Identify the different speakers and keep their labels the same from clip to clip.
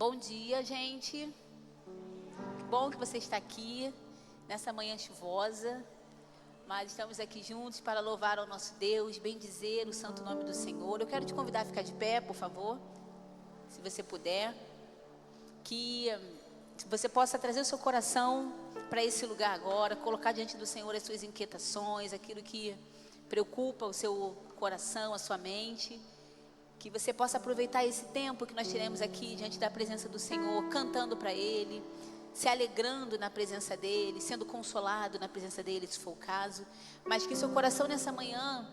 Speaker 1: Bom dia, gente. Que bom que você está aqui nessa manhã chuvosa, mas estamos aqui juntos para louvar ao nosso Deus, bendizer o santo nome do Senhor. Eu quero te convidar a ficar de pé, por favor, se você puder, que você possa trazer o seu coração para esse lugar agora, colocar diante do Senhor as suas inquietações, aquilo que preocupa o seu coração, a sua mente. Que você possa aproveitar esse tempo que nós tiramos aqui diante da presença do Senhor, cantando para Ele, se alegrando na presença dEle, sendo consolado na presença dEle, se for o caso. Mas que seu coração nessa manhã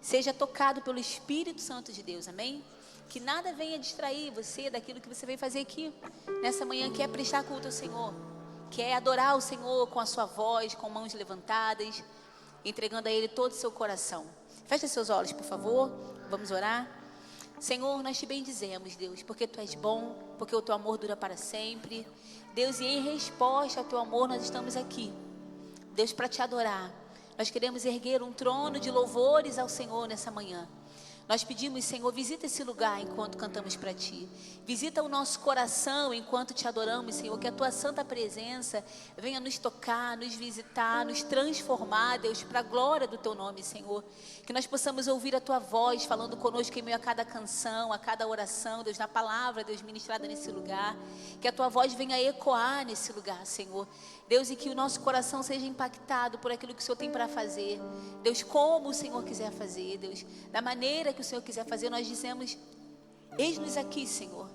Speaker 1: seja tocado pelo Espírito Santo de Deus, amém? Que nada venha distrair você daquilo que você veio fazer aqui nessa manhã, que é prestar culto ao Senhor, que é adorar o Senhor com a sua voz, com mãos levantadas, entregando a Ele todo o seu coração. Feche seus olhos, por favor, vamos orar. Senhor, nós te bendizemos, Deus, porque Tu és bom, porque o Teu amor dura para sempre. Deus, e em resposta ao Teu amor nós estamos aqui, Deus, para Te adorar. Nós queremos erguer um trono de louvores ao Senhor nessa manhã. Nós pedimos, Senhor, visita esse lugar enquanto cantamos para Ti. Visita o nosso coração enquanto Te adoramos, Senhor. Que a Tua santa presença venha nos tocar, nos visitar, nos transformar, Deus, para a glória do Teu nome, Senhor. Que nós possamos ouvir a Tua voz falando conosco em meio a cada canção, a cada oração, Deus, na palavra, Deus, ministrada nesse lugar. Que a Tua voz venha ecoar nesse lugar, Senhor. Deus, e que o nosso coração seja impactado por aquilo que o Senhor tem para fazer. Deus, como o Senhor quiser fazer, Deus, da maneira que o Senhor quiser fazer, nós dizemos, eis-nos aqui, Senhor.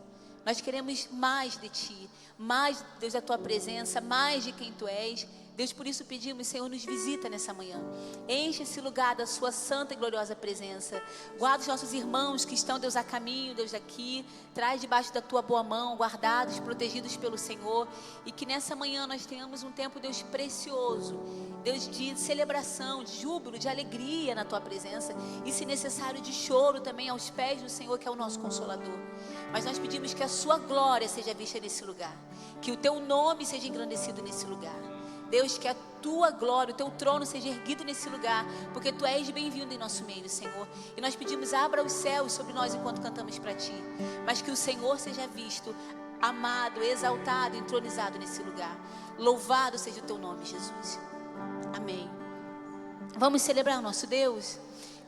Speaker 1: Nós queremos mais de Ti, mais, Deus, da Tua presença, mais de quem Tu és. Deus, por isso pedimos, Senhor, nos visita nessa manhã. Enche esse lugar da Sua santa e gloriosa presença. Guarda os nossos irmãos que estão, Deus, a caminho, Deus, aqui. Traz debaixo da Tua boa mão, guardados, protegidos pelo Senhor. E que nessa manhã nós tenhamos um tempo, Deus, precioso. Deus, de celebração, de júbilo, de alegria na Tua presença. E, se necessário, de choro também aos pés do Senhor, que é o nosso Consolador. Mas nós pedimos que a Sua glória seja vista nesse lugar. Que o Teu nome seja engrandecido nesse lugar. Deus, que a Tua glória, o Teu trono seja erguido nesse lugar, porque Tu és bem-vindo em nosso meio, Senhor. E nós pedimos, abra os céus sobre nós enquanto cantamos para Ti. Mas que o Senhor seja visto, amado, exaltado, entronizado nesse lugar. Louvado seja o Teu nome, Jesus. Amém. Vamos celebrar o nosso Deus?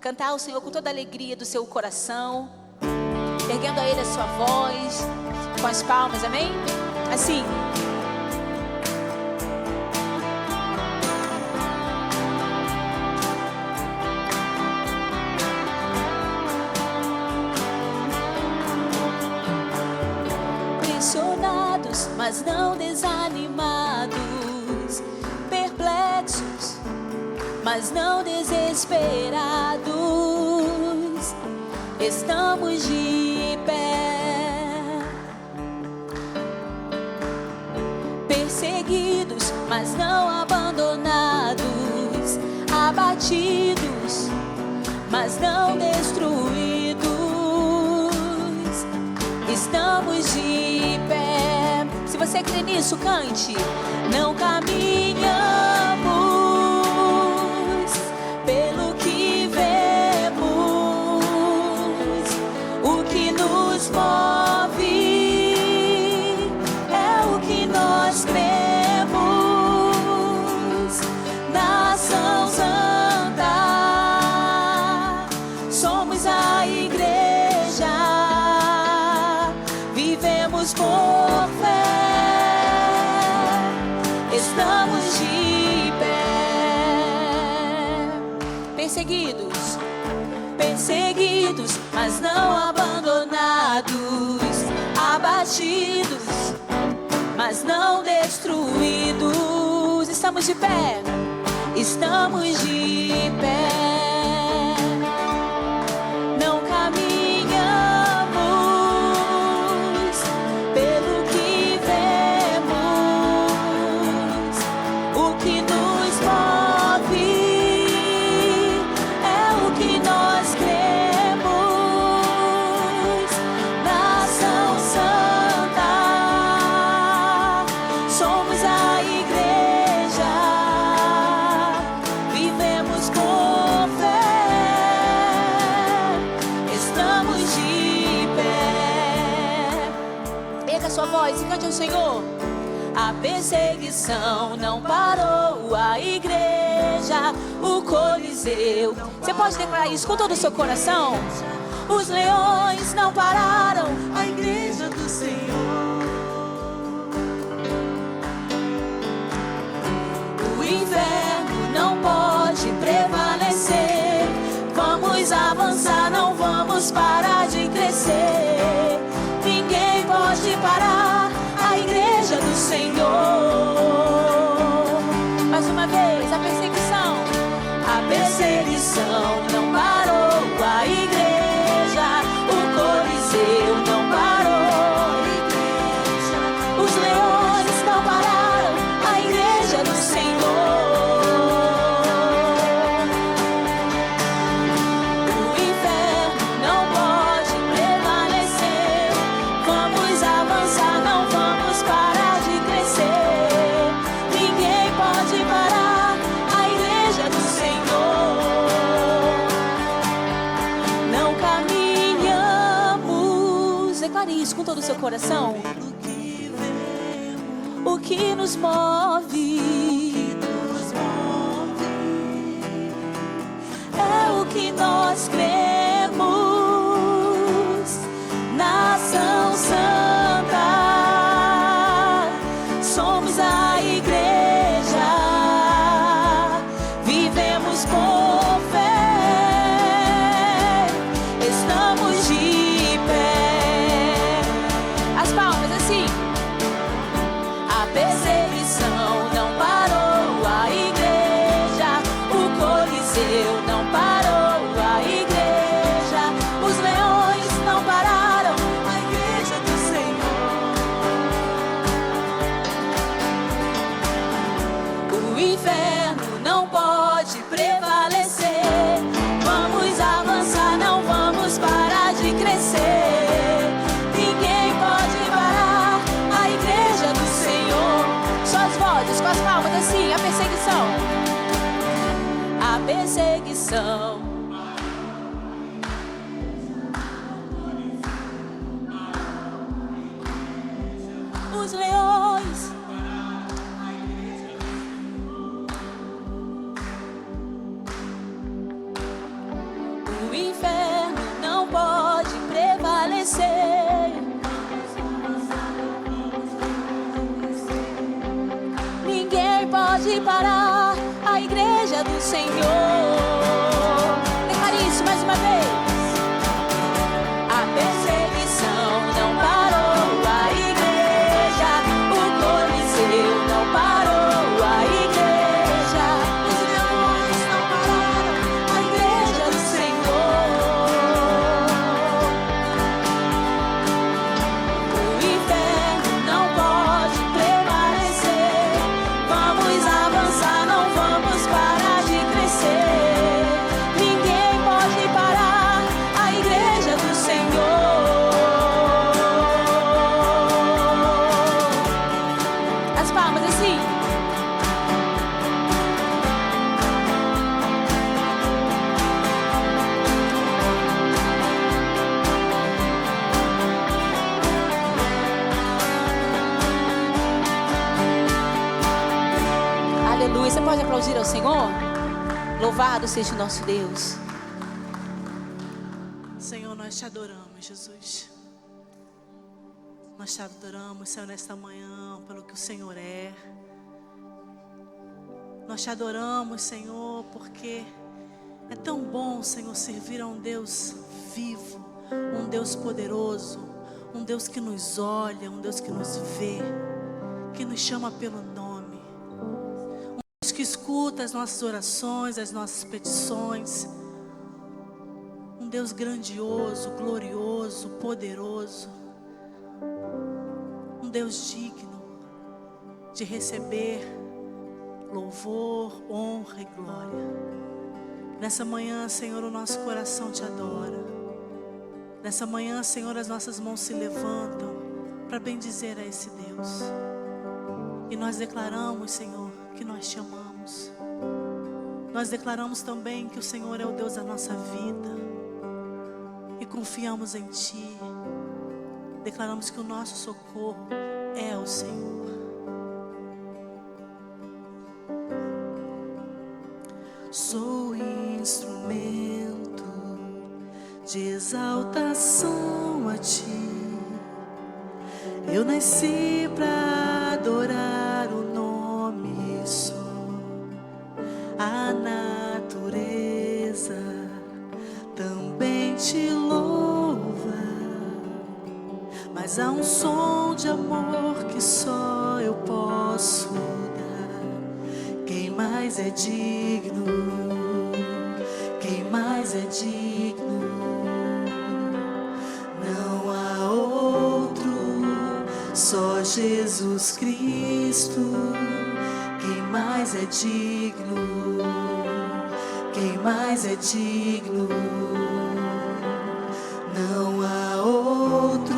Speaker 1: Cantar ao Senhor com toda a alegria do seu coração, erguendo a Ele a sua voz, com as palmas, amém? Assim. Mas não desanimados, perplexos, mas não desesperados, estamos de pé, perseguidos, mas não abandonados, abatidos, mas não destruídos, estamos de pé. Se você crê nisso, cante. Não caminhamos pelo que vemos, o que nos move é o que nós cremos. Nação santa, somos a igreja, vivemos por fé. Estamos de pé, perseguidos, perseguidos, mas não abandonados, abatidos, mas não destruídos. Estamos de pé, estamos de pé. Não caminhamos pelo que vemos, o que nos move é o que nós cremos. Nação santa, somos a igreja, vivemos por voz e cante ao Senhor. A perseguição não parou, a igreja, o Coliseu. Você pode declarar isso com todo o seu coração? Os leões não pararam,
Speaker 2: a igreja do Senhor.
Speaker 1: O inferno não pode prevalecer. Vamos avançar, não vamos parar de crescer. Ninguém pode parar a igreja do Senhor. Mais uma vez, a perseguição. A perseguição não parou, a igreja, o Coliseu não parou. Os leões não pararam, a igreja do Senhor. O inferno não pode prevalecer. Vamos avançar, não vamos parar de crescer. Ninguém pode parar a igreja do Senhor. Não caminhamos, declare isso com todo o seu coração. O que nos move é o que nós cremos. Nação Santa, somos a igreja, vivemos por fé, estamos de pé. As palmas assim. A perseguição não parou, a igreja, o Coliseu não parou, a igreja, os leões não pararam, a igreja do Senhor. O inferno não pode prevalecer. Vamos avançar, não vamos parar de crescer. Ninguém pode parar a igreja do Senhor. Só as vozes, com as palmas assim, a perseguição. A perseguição. Os leões. O inferno não pode prevalecer. Ninguém pode parar a igreja do Senhor. Declare isso mais uma vez. A perseguição não parou, a igreja, o Coliseu não parou, a igreja, os leões não pararam, a igreja do Senhor. O inferno não pode prevalecer. Vamos avançar, não vamos parar de crescer. Ninguém pode parar a igreja do Senhor. As palmas assim. Aleluia. Você pode aplaudir ao Senhor? Louvado seja o nosso Deus.
Speaker 2: Senhor, nós te adoramos, Jesus. Nós te adoramos, Senhor, nesta manhã, pelo que o Senhor é. Nós te adoramos, Senhor, porque é tão bom, Senhor, servir a um Deus vivo, um Deus poderoso, um Deus que nos olha, um Deus que nos vê, que nos chama pelo nome, um Deus que escuta as nossas orações, as nossas petições, um Deus grandioso, glorioso, poderoso, um Deus digno de receber louvor, honra e glória. Nessa manhã, Senhor, o nosso coração te adora. Nessa manhã, Senhor, as nossas mãos se levantam para bendizer a esse Deus. E nós declaramos, Senhor, que nós te amamos. Nós declaramos também que o Senhor é o Deus da nossa vida. E confiamos em Ti. Declaramos que o nosso socorro é o Senhor. Sou instrumento de exaltação a Ti. Eu nasci para adorar o nome só. A natureza também Te louva, mas há um som de amor que só eu posso dar. Quem mais é digno? Quem mais é digno? Não há outro, só Jesus Cristo. Quem mais é digno? Quem mais é digno? Não há outro,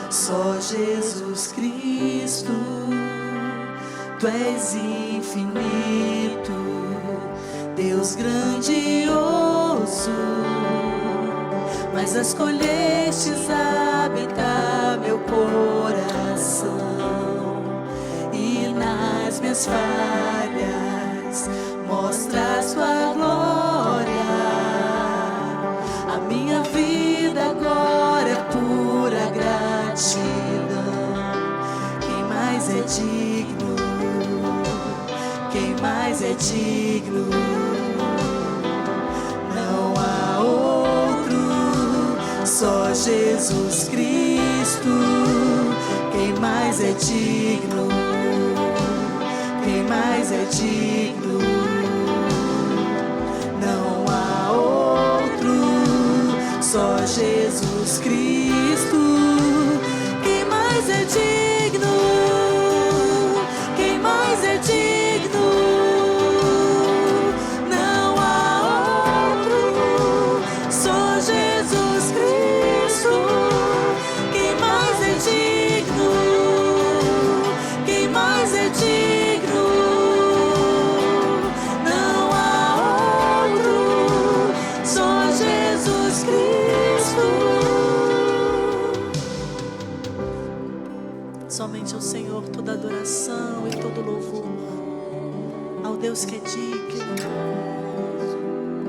Speaker 2: só Jesus Cristo. Tu és infinito, Deus grandioso, mas escolhestes habitar meu coração, e nas minhas falhas mostras tua glória. A minha vida agora é pura gratidão. Quem mais é digno? Quem mais é digno? Não há outro, só Jesus Cristo. Quem mais é digno? Quem mais é digno? Não há outro, só Jesus Cristo. Quem mais é digno? Quem mais é digno? Não há outro, só Jesus Cristo. Quem mais é digno? Quem mais é digno? Não há outro, só Jesus Cristo. Somente ao Senhor toda adoração e todo louvor, ao Deus que é digno,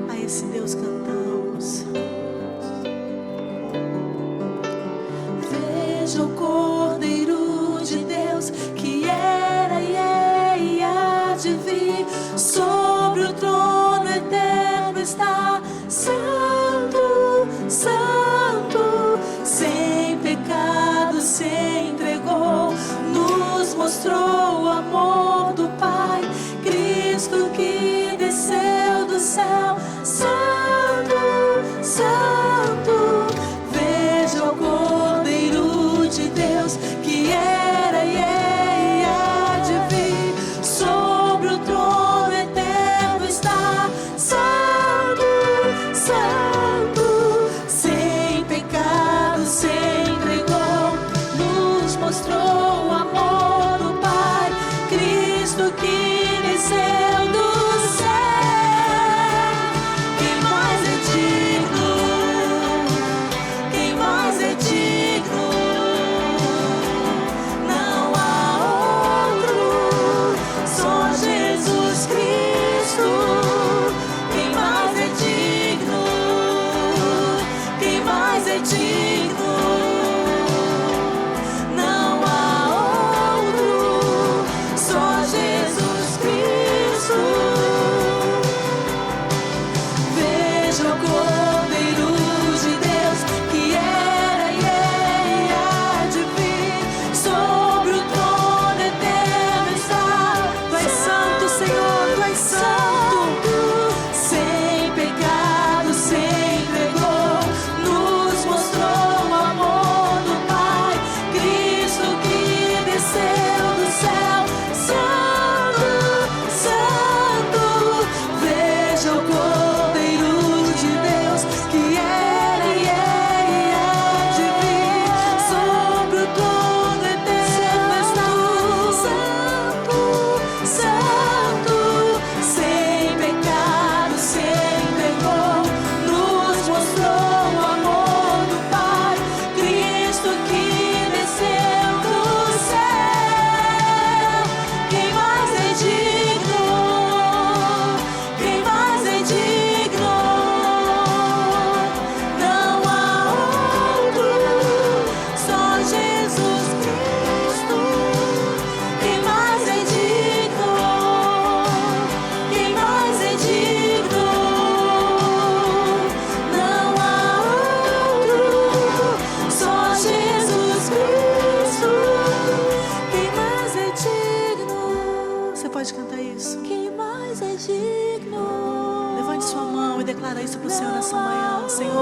Speaker 2: a esse Deus cantamos. Veja o Cordeiro de Deus que era e é e há de vir, sobre o trono eterno está. Santo, Santo, sem pecado se entregou, nos mostrou o amor do Pai, Cristo que desceu do céu. Santo,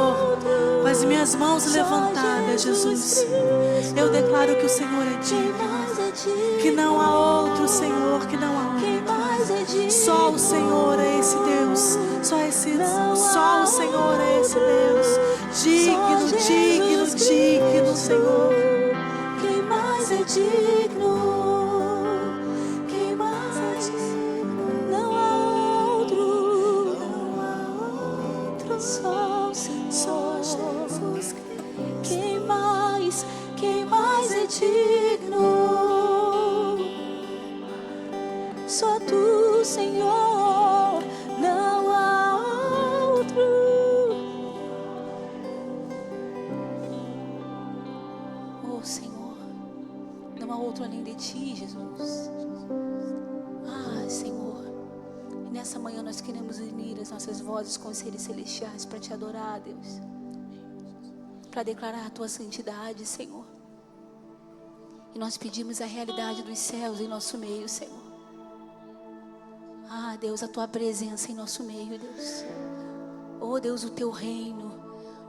Speaker 2: Senhor, com as minhas mãos levantadas, Jesus, eu declaro que o Senhor é digno, que não há outro, Senhor, que não há outro. Só o Senhor é esse Deus, só o Senhor é esse Deus. Digno, digno, digno, Senhor.
Speaker 3: Quem mais é digno? Quem mais é digno? Não há outro, não há outro. Só o Senhor, só Jesus. Quem mais é digno? Só tu, Senhor, não há outro.
Speaker 1: Oh, Senhor, não há outro além de ti, Jesus. Ah, Senhor, e nessa manhã nós queremos unir as nossas vozes com os seres celestiais para te adorar, Deus, para declarar a tua santidade, Senhor. E nós pedimos a realidade dos céus em nosso meio, Senhor. Ah, Deus, a tua presença em nosso meio, Deus. Oh, Deus, o teu reino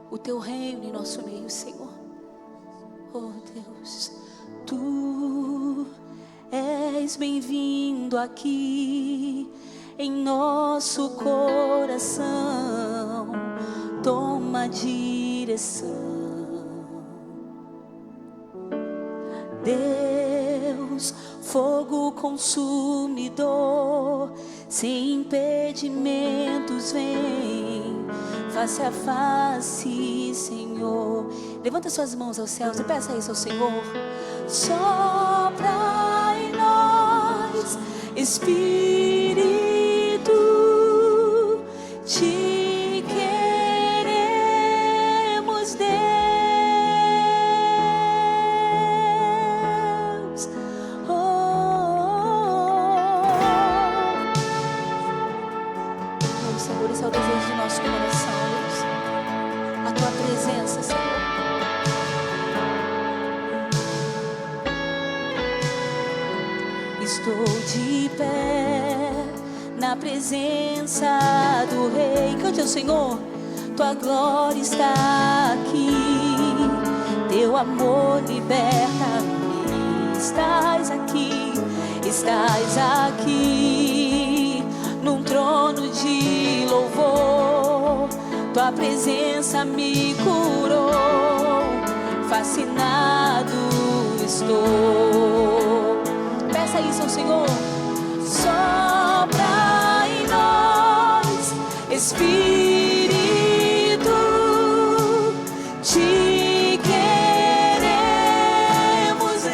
Speaker 1: em nosso meio, Senhor. Oh, Deus, tu és bem-vindo aqui em nosso coração. Toma direção. Deus, fogo consumidor, sem impedimentos, vem face a face, Senhor. Levanta suas mãos aos céus e peça isso ao Senhor. Sopra em nós, Espírito, te queremos, Deus. Senhor, esse é o desejo do nosso coração, Deus. A tua presença, Senhor. Estou de pé na presença do Rei. Cante ao Senhor. Tua glória está aqui, teu amor liberta-me. Estás aqui, num trono de louvor. Tua presença me curou, fascinado estou. Peça isso ao Senhor. Sopra em nós, Espírito, te queremos, Deus.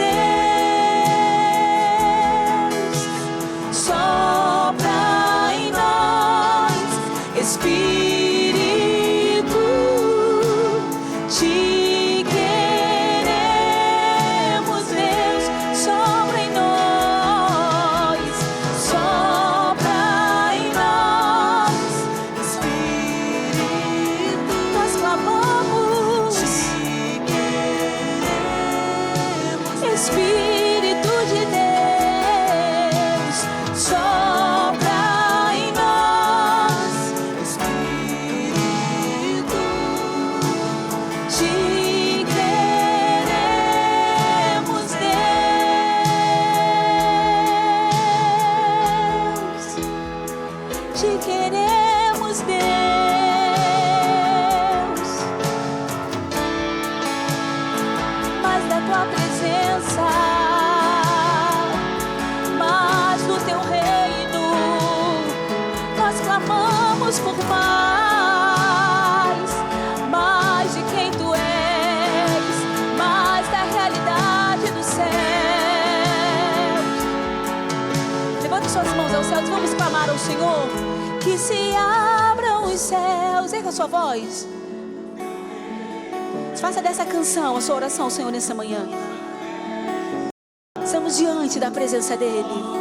Speaker 1: Sopra em nós, Espírito, te queremos, Deus. Sopra em nós, sopra em nós, Espírito. Nós clamamos, te queremos, Espírito de Deus. Sopra em nós, Espírito, te queremos, Deus. Te queremos, Deus. Mais da tua presença, mais do teu reino. Nós clamamos por mais de quem tu és, mais da realidade do céu. Levante suas mãos aos céus, vamos clamar ao Senhor. Que se abram os céus. Erga a sua voz. Faça dessa canção a sua oração ao Senhor nessa manhã. Estamos diante da presença dEle.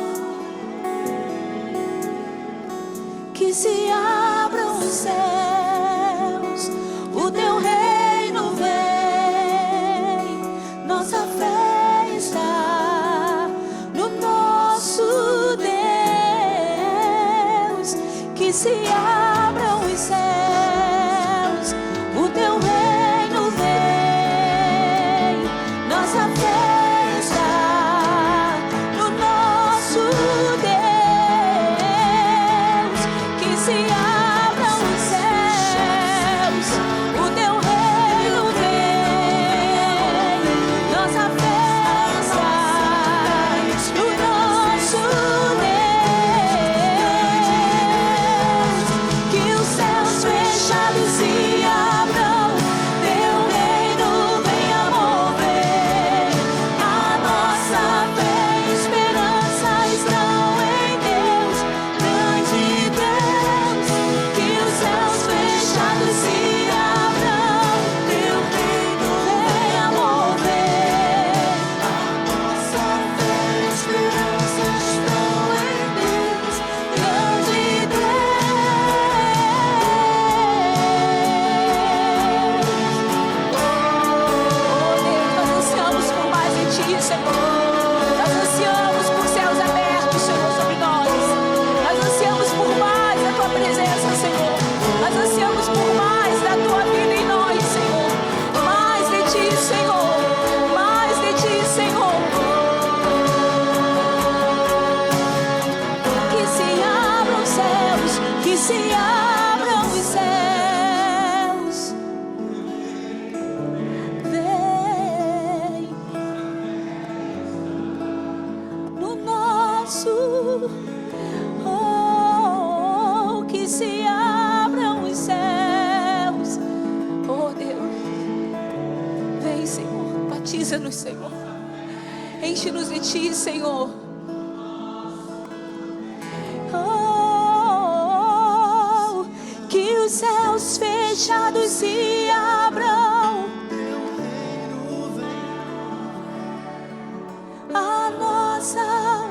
Speaker 1: Que se abram os céus, o teu reino vem. Nossa fé está no nosso Deus. Que se abram os céus, o
Speaker 3: Ti, Senhor. Mais de Ti, Senhor. Que se abram os céus, que se abram os céus. Vem no nosso, oh, que se abram os céus. Oh Deus, vem, Senhor, batiza-nos, Senhor. Enche-nos de Ti, Senhor. Oh, que os céus fechados se abram. A nossa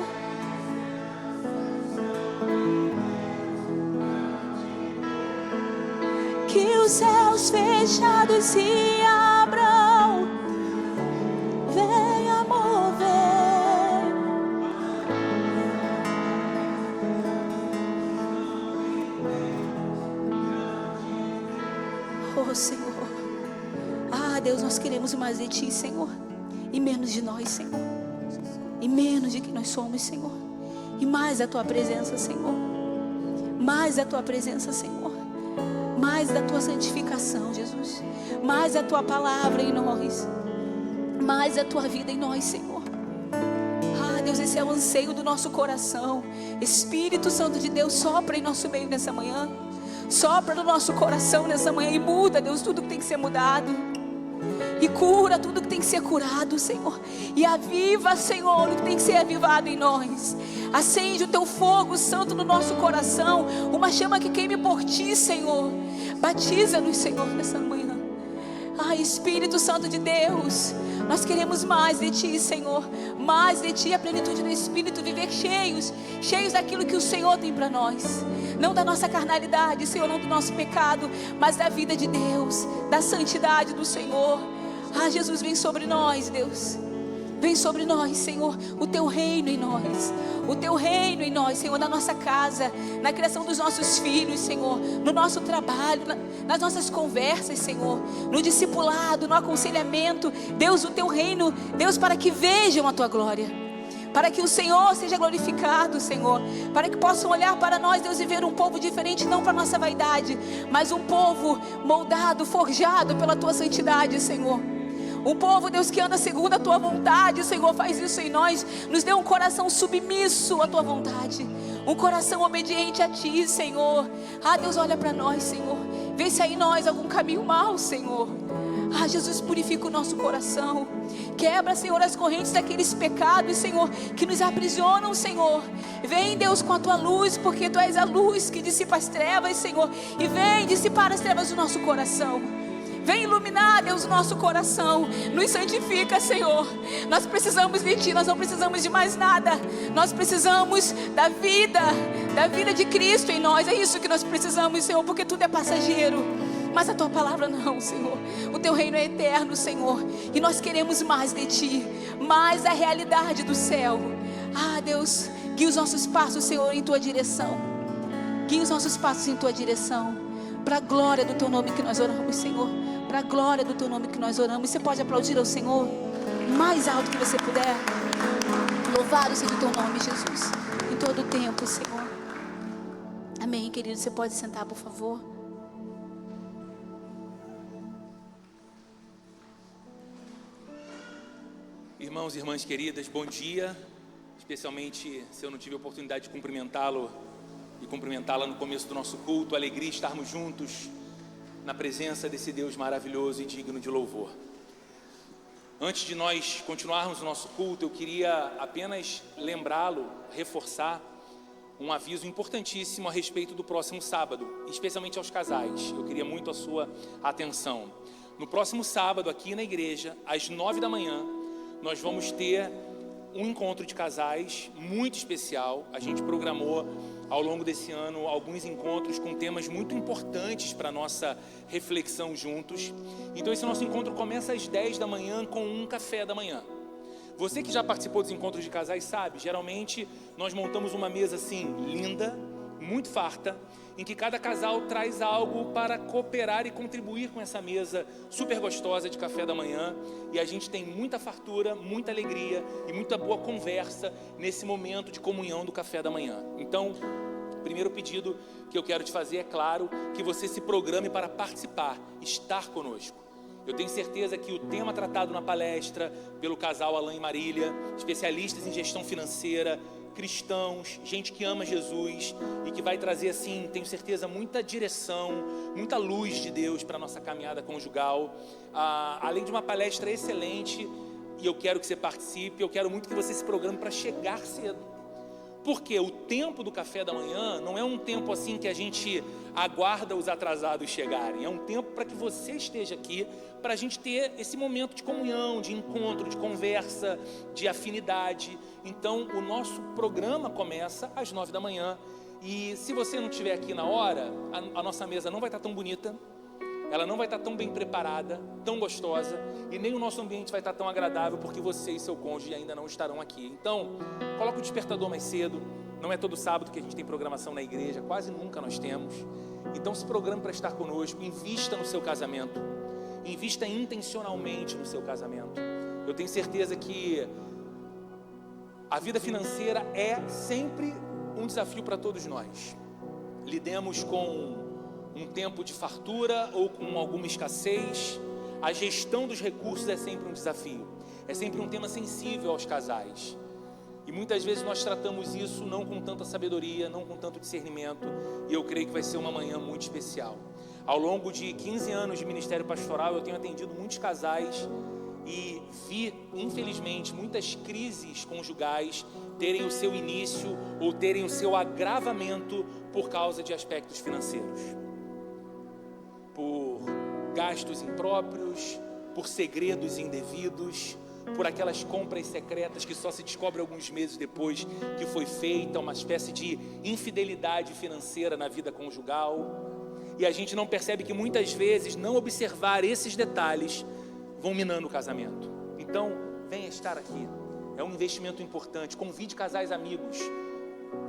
Speaker 3: que os céus fechados se abram. Vem, amor, vem. Oh, Senhor. Ah, Deus, nós queremos mais de Ti, Senhor. E menos de nós, Senhor. E menos de quem nós somos, Senhor. E mais a Tua presença, Senhor. Mais a Tua presença, Senhor. Mais da Tua santificação, Jesus. Mais a Tua palavra em nós. Mais a Tua vida em nós, Senhor. Ah, Deus, esse é o anseio do nosso coração. Espírito Santo de Deus, sopra em nosso meio nessa manhã. Sopra no nosso coração nessa manhã e muda, Deus, tudo que tem que ser mudado. E cura tudo que tem que ser curado, Senhor. E aviva, Senhor, o que tem que ser avivado em nós. Acende o Teu fogo santo no nosso coração. Uma chama que queime por Ti, Senhor. Batiza-nos, Senhor, nessa manhã. Ah, Espírito Santo de Deus, nós queremos mais de Ti, Senhor. Mais de Ti, a plenitude do Espírito. Viver cheios daquilo que o Senhor tem para nós. Não da nossa carnalidade, Senhor, não do nosso pecado, mas da vida de Deus, da santidade do Senhor. Ah, Jesus, vem sobre nós, Deus. Vem sobre nós, Senhor, o Teu reino em nós. O Teu reino em nós, Senhor, na nossa casa, na criação dos nossos filhos, Senhor, no nosso trabalho, nas nossas conversas, Senhor, no discipulado, no aconselhamento. Deus, o Teu reino, Deus, para que vejam a Tua glória. Para que o Senhor seja glorificado, Senhor. Para que possam olhar para nós, Deus, e ver um povo diferente, não para a nossa vaidade, mas um povo moldado, forjado pela Tua santidade, Senhor. Um povo, Deus, que anda segundo a Tua vontade, Senhor, faz isso em nós. Nos dê um coração submisso à Tua vontade. Um coração obediente a Ti, Senhor. Ah, Deus, olha para nós, Senhor. Vê se há em nós algum caminho mau, Senhor. Ah, Jesus, purifica o nosso coração. Quebra, Senhor, as correntes daqueles pecados, Senhor, que nos aprisionam, Senhor. Vem, Deus, com a Tua luz, porque Tu és a luz que dissipa as trevas, Senhor. E vem dissipar as trevas do nosso coração. Vem iluminar, Deus, o nosso coração. Nos santifica, Senhor. Nós precisamos de Ti, nós não precisamos de mais nada. Nós precisamos da vida de Cristo em nós. É isso que nós precisamos, Senhor, porque tudo é passageiro. Mas a Tua palavra não, Senhor. O Teu reino é eterno, Senhor. E nós queremos mais de Ti, mais a realidade do céu. Ah, Deus, guia os nossos passos, Senhor, em Tua direção. Guia os nossos passos em Tua direção. Para a glória do Teu nome que nós oramos, Senhor. Para a glória do Teu nome que nós oramos. Você pode aplaudir ao Senhor mais alto que você puder. Louvado seja o Teu nome, Jesus, em todo o tempo, Senhor. Amém, querido. Você pode sentar, por favor.
Speaker 4: Irmãos e irmãs queridas, bom dia. Especialmente se eu não tive a oportunidade de cumprimentá-lo e cumprimentá-la no começo do nosso culto. Alegria estarmos juntos na presença desse Deus maravilhoso e digno de louvor. Antes de nós continuarmos o nosso culto, eu queria apenas lembrá-lo, reforçar um aviso importantíssimo a respeito do próximo sábado, especialmente aos casais. Eu queria muito a sua atenção. No próximo sábado, aqui na igreja, às 9 da manhã, nós vamos ter um encontro de casais muito especial. A gente programou ao longo desse ano alguns encontros com temas muito importantes para a nossa reflexão juntos. Então esse nosso encontro começa às 10 da manhã com um café da manhã. Você que já participou dos encontros de casais sabe, geralmente nós montamos uma mesa assim linda, muito farta, em que cada casal traz algo para cooperar e contribuir com essa mesa super gostosa de café da manhã. E a gente tem muita fartura, muita alegria e muita boa conversa nesse momento de comunhão do café da manhã. Então, o primeiro pedido que eu quero te fazer é, claro, que você se programe para participar, estar conosco. Eu tenho certeza que o tema tratado na palestra pelo casal Alan e Marília, especialistas em gestão financeira, cristãos, gente que ama Jesus e que vai trazer, assim, tenho certeza, muita direção, muita luz de Deus para a nossa caminhada conjugal. Além de uma palestra excelente, e eu quero que você participe, eu quero muito que você se programe para chegar cedo. Porque o tempo do café da manhã não é um tempo assim que a gente aguarda os atrasados chegarem. É um tempo para que você esteja aqui, para a gente ter esse momento de comunhão, de encontro, de conversa, de afinidade. Então, o nosso programa começa às 9 da manhã. E se você não estiver aqui na hora, a nossa mesa não vai estar tão bonita, ela não vai estar tão bem preparada, tão gostosa, e nem o nosso ambiente vai estar tão agradável, porque você e seu cônjuge ainda não estarão aqui. Então, coloca o despertador mais cedo. Não é todo sábado que a gente tem programação na igreja, quase nunca nós temos. Então, se programe para estar conosco, invista no seu casamento, invista intencionalmente no seu casamento. Eu tenho certeza que a vida financeira é sempre um desafio para todos nós. Lidemos com um tempo de fartura ou com alguma escassez. A gestão dos recursos é sempre um desafio, é sempre um tema sensível aos casais, e muitas vezes nós tratamos isso não com tanta sabedoria, não com tanto discernimento, e eu creio que vai ser uma manhã muito especial. Ao longo de 15 anos de ministério pastoral, eu tenho atendido muitos casais e vi, infelizmente, muitas crises conjugais terem o seu início ou terem o seu agravamento por causa de aspectos financeiros, por gastos impróprios, por segredos indevidos, por aquelas compras secretas que só se descobre alguns meses depois que foi feita, uma espécie de infidelidade financeira na vida conjugal. E a gente não percebe que muitas vezes não observar esses detalhes vão minando o casamento. Então, venha estar aqui, é um investimento importante. Convide casais amigos,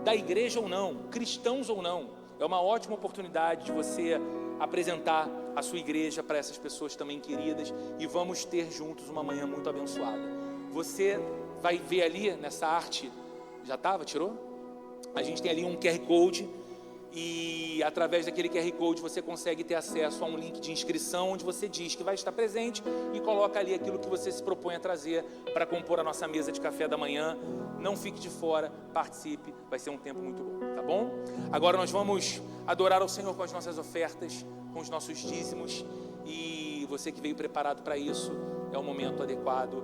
Speaker 4: da igreja ou não, cristãos ou não. É uma ótima oportunidade de você apresentar a sua igreja para essas pessoas também queridas, e vamos ter juntos uma manhã muito abençoada. Você vai ver ali nessa arte, já estava, tirou? A gente tem ali um QR Code, e através daquele QR Code você consegue ter acesso a um link de inscrição, onde você diz que vai estar presente e coloca ali aquilo que você se propõe a trazer para compor a nossa mesa de café da manhã. Não fique de fora, participe, vai ser um tempo muito bom, tá bom? Agora nós vamos adorar ao Senhor com as nossas ofertas, com os nossos dízimos, e você que veio preparado para isso, é o momento adequado.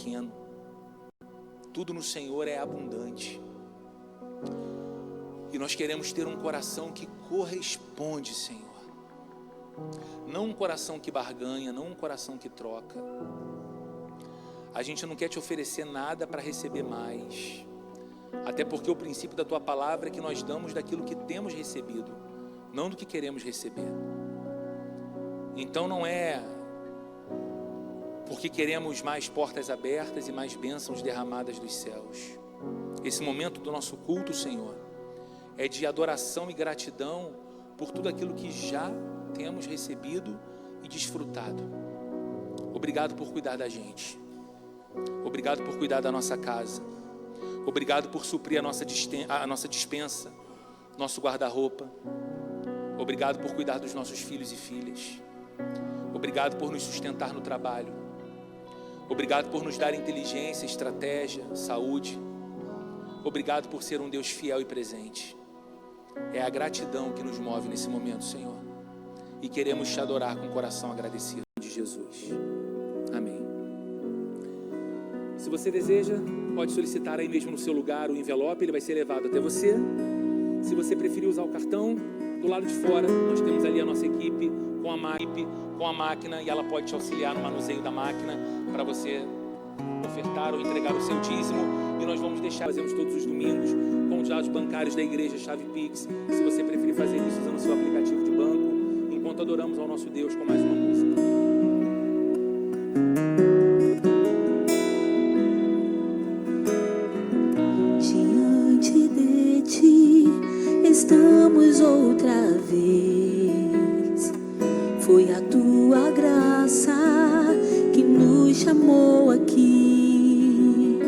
Speaker 4: pequeno. Tudo no Senhor é abundante. E nós queremos ter um coração que corresponde, Senhor. Não um coração que barganha, não um coração que troca. A gente não quer te oferecer nada para receber mais. Até porque o princípio da tua palavra é que nós damos daquilo que temos recebido, não do que queremos receber. Então não é porque queremos mais portas abertas e mais bênçãos derramadas dos céus. Esse momento do nosso culto, Senhor, é de adoração e gratidão por tudo aquilo que já temos recebido e desfrutado. Obrigado por cuidar da gente. Obrigado por cuidar da nossa casa. Obrigado por suprir a nossa despensa, nosso guarda-roupa. Obrigado por cuidar dos nossos filhos e filhas. Obrigado por nos sustentar no trabalho. Obrigado por nos dar inteligência, estratégia, saúde. Obrigado por ser um Deus fiel e presente. É a gratidão que nos move nesse momento, Senhor. E queremos te adorar com o coração agradecido de Jesus. Amém. Se você deseja, pode solicitar aí mesmo no seu lugar o envelope, ele vai ser levado até você. Se você preferir usar o cartão, do lado de fora, nós temos ali a nossa equipe com a máquina, e ela pode te auxiliar no manuseio da máquina para você ofertar ou entregar o seu dízimo. E nós vamos fazemos todos os domingos com os dados bancários da igreja, chave Pix. Se você preferir fazer isso usando o seu aplicativo de banco, enquanto adoramos ao nosso Deus com mais uma música.
Speaker 3: Diante de ti estamos outra vez. Foi a tua graça que nos chamou aqui.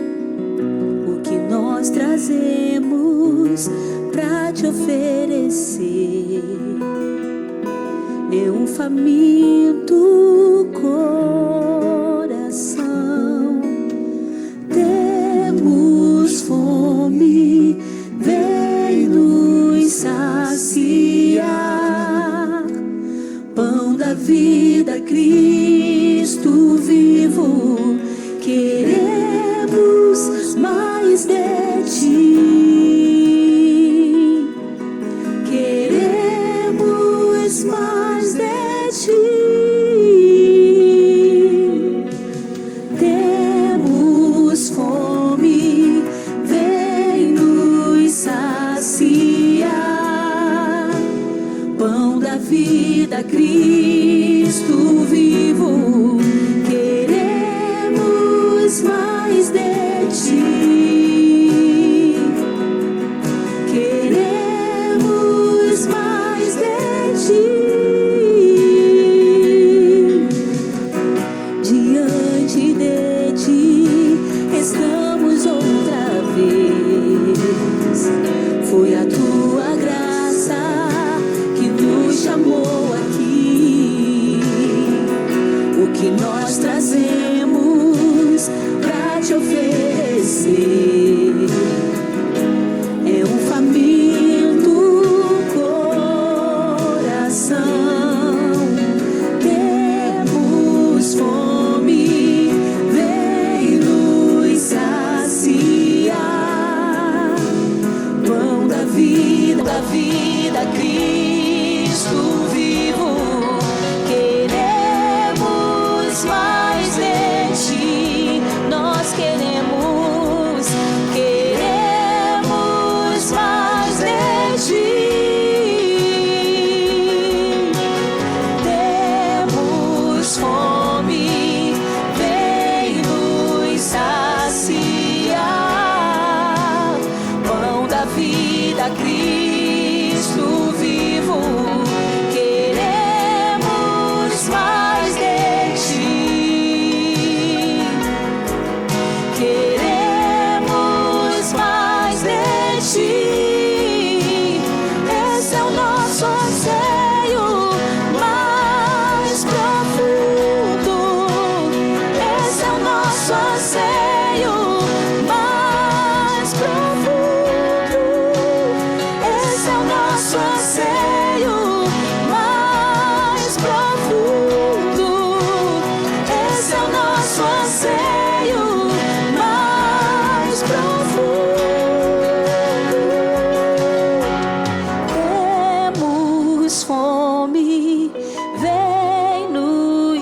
Speaker 3: O que nós trazemos pra te oferecer é um faminto coração. Temos fome, vem nos saciar. Pão da vida, Cristo vivo, queremos mais de ti. Queremos mais de ti. Temos fome, vem nos saciar. Pão da vida, Cristo vivo, queremos mais de ti. Queremos mais de ti. Diante de ti estamos outra vez. Foi a tua graça que nos chamou aqui. O que nós trazemos pra te oferecer é um faminto coração. Temos fome, vem nos saciar. Pão da vida, Cristo vivo, queremos mais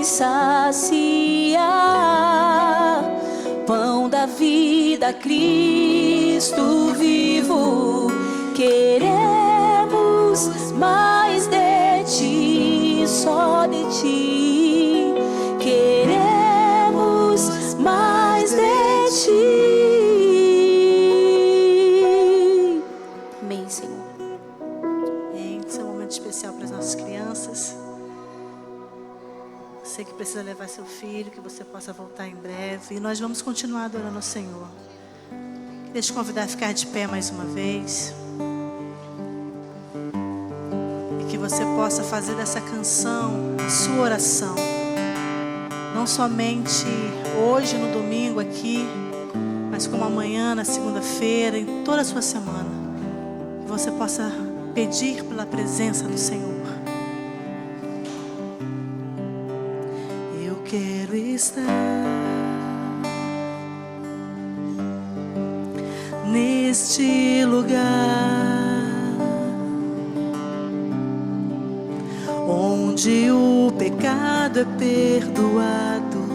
Speaker 3: saciar. Pão da vida, Cristo vivo, queremos mais de ti, só de ti. Queremos mais de ti. Amém, Senhor.
Speaker 2: Esse é um momento especial para as nossas crianças. Você que precisa levar seu filho, que você possa voltar em breve. E nós vamos continuar adorando ao Senhor. Queria te convidar a ficar de pé mais uma vez. E que você possa fazer dessa canção a sua oração. Não somente hoje, no domingo aqui, mas como amanhã, na segunda-feira, em toda a sua semana. Que você possa pedir pela presença do Senhor. Eu quero estar neste lugar onde o pecado é perdoado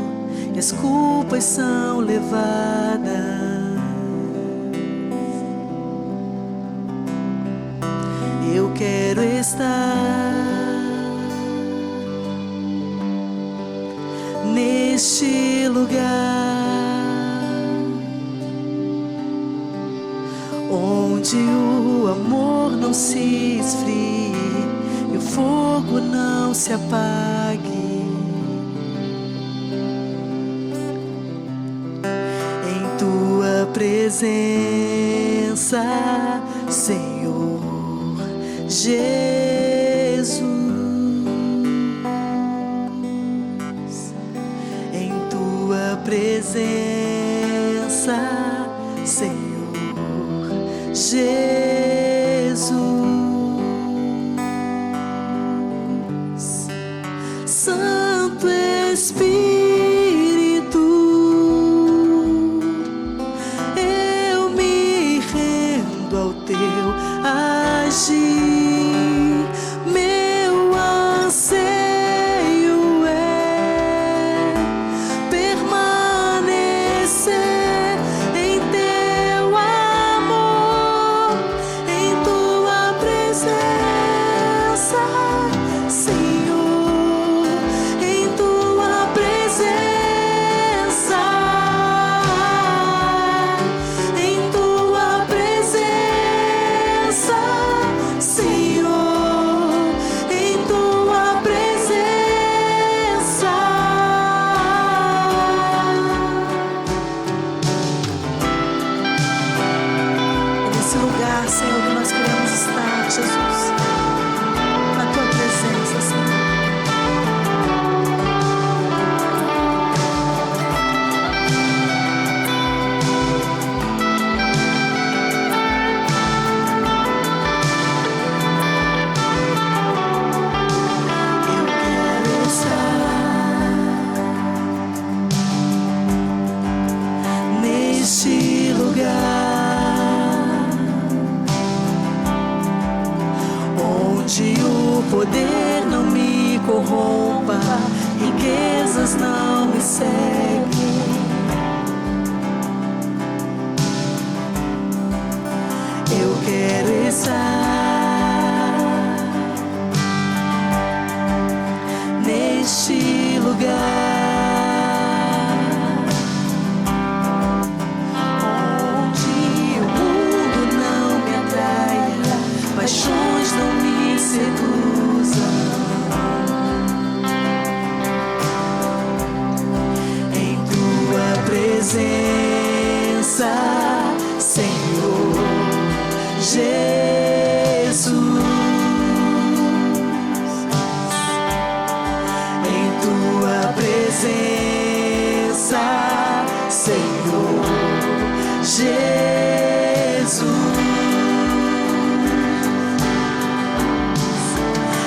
Speaker 2: e as culpas são levadas. Eu quero estar neste lugar onde o amor não se esfrie e o fogo não se apague. Em tua presença, Senhor Jesus, em tua presença, Senhor Jesus, Santo Espírito, eu me rendo ao teu agir. Meu anseio é permanecer em teu amor, em tua presença, Senhor, em tua presença, em tua presença, Senhor, em tua presença. É nesse lugar, Senhor, que nós queremos estar, Jesus. Na tua presença, Senhor. Eu quero estar neste lugar onde o poder não me corrompa, riquezas não me seguem. Eu quero estar neste lugar onde o mundo não me atraia, paixões não me seduzam. Em tua presença, Senhor Jesus, em tua presença, Senhor Jesus,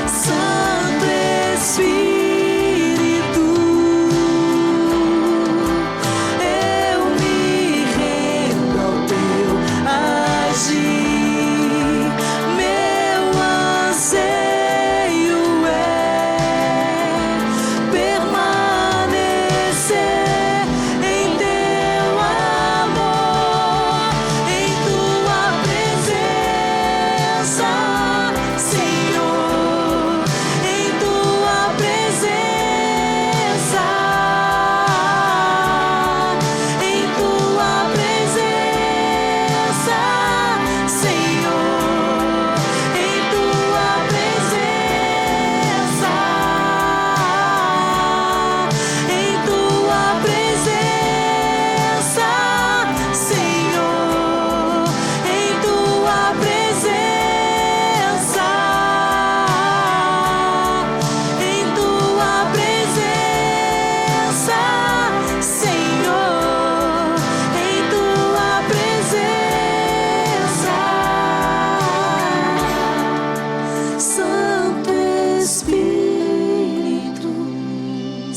Speaker 2: Santo Espírito, eu me rendo ao teu agir. Meu anseio é permanecer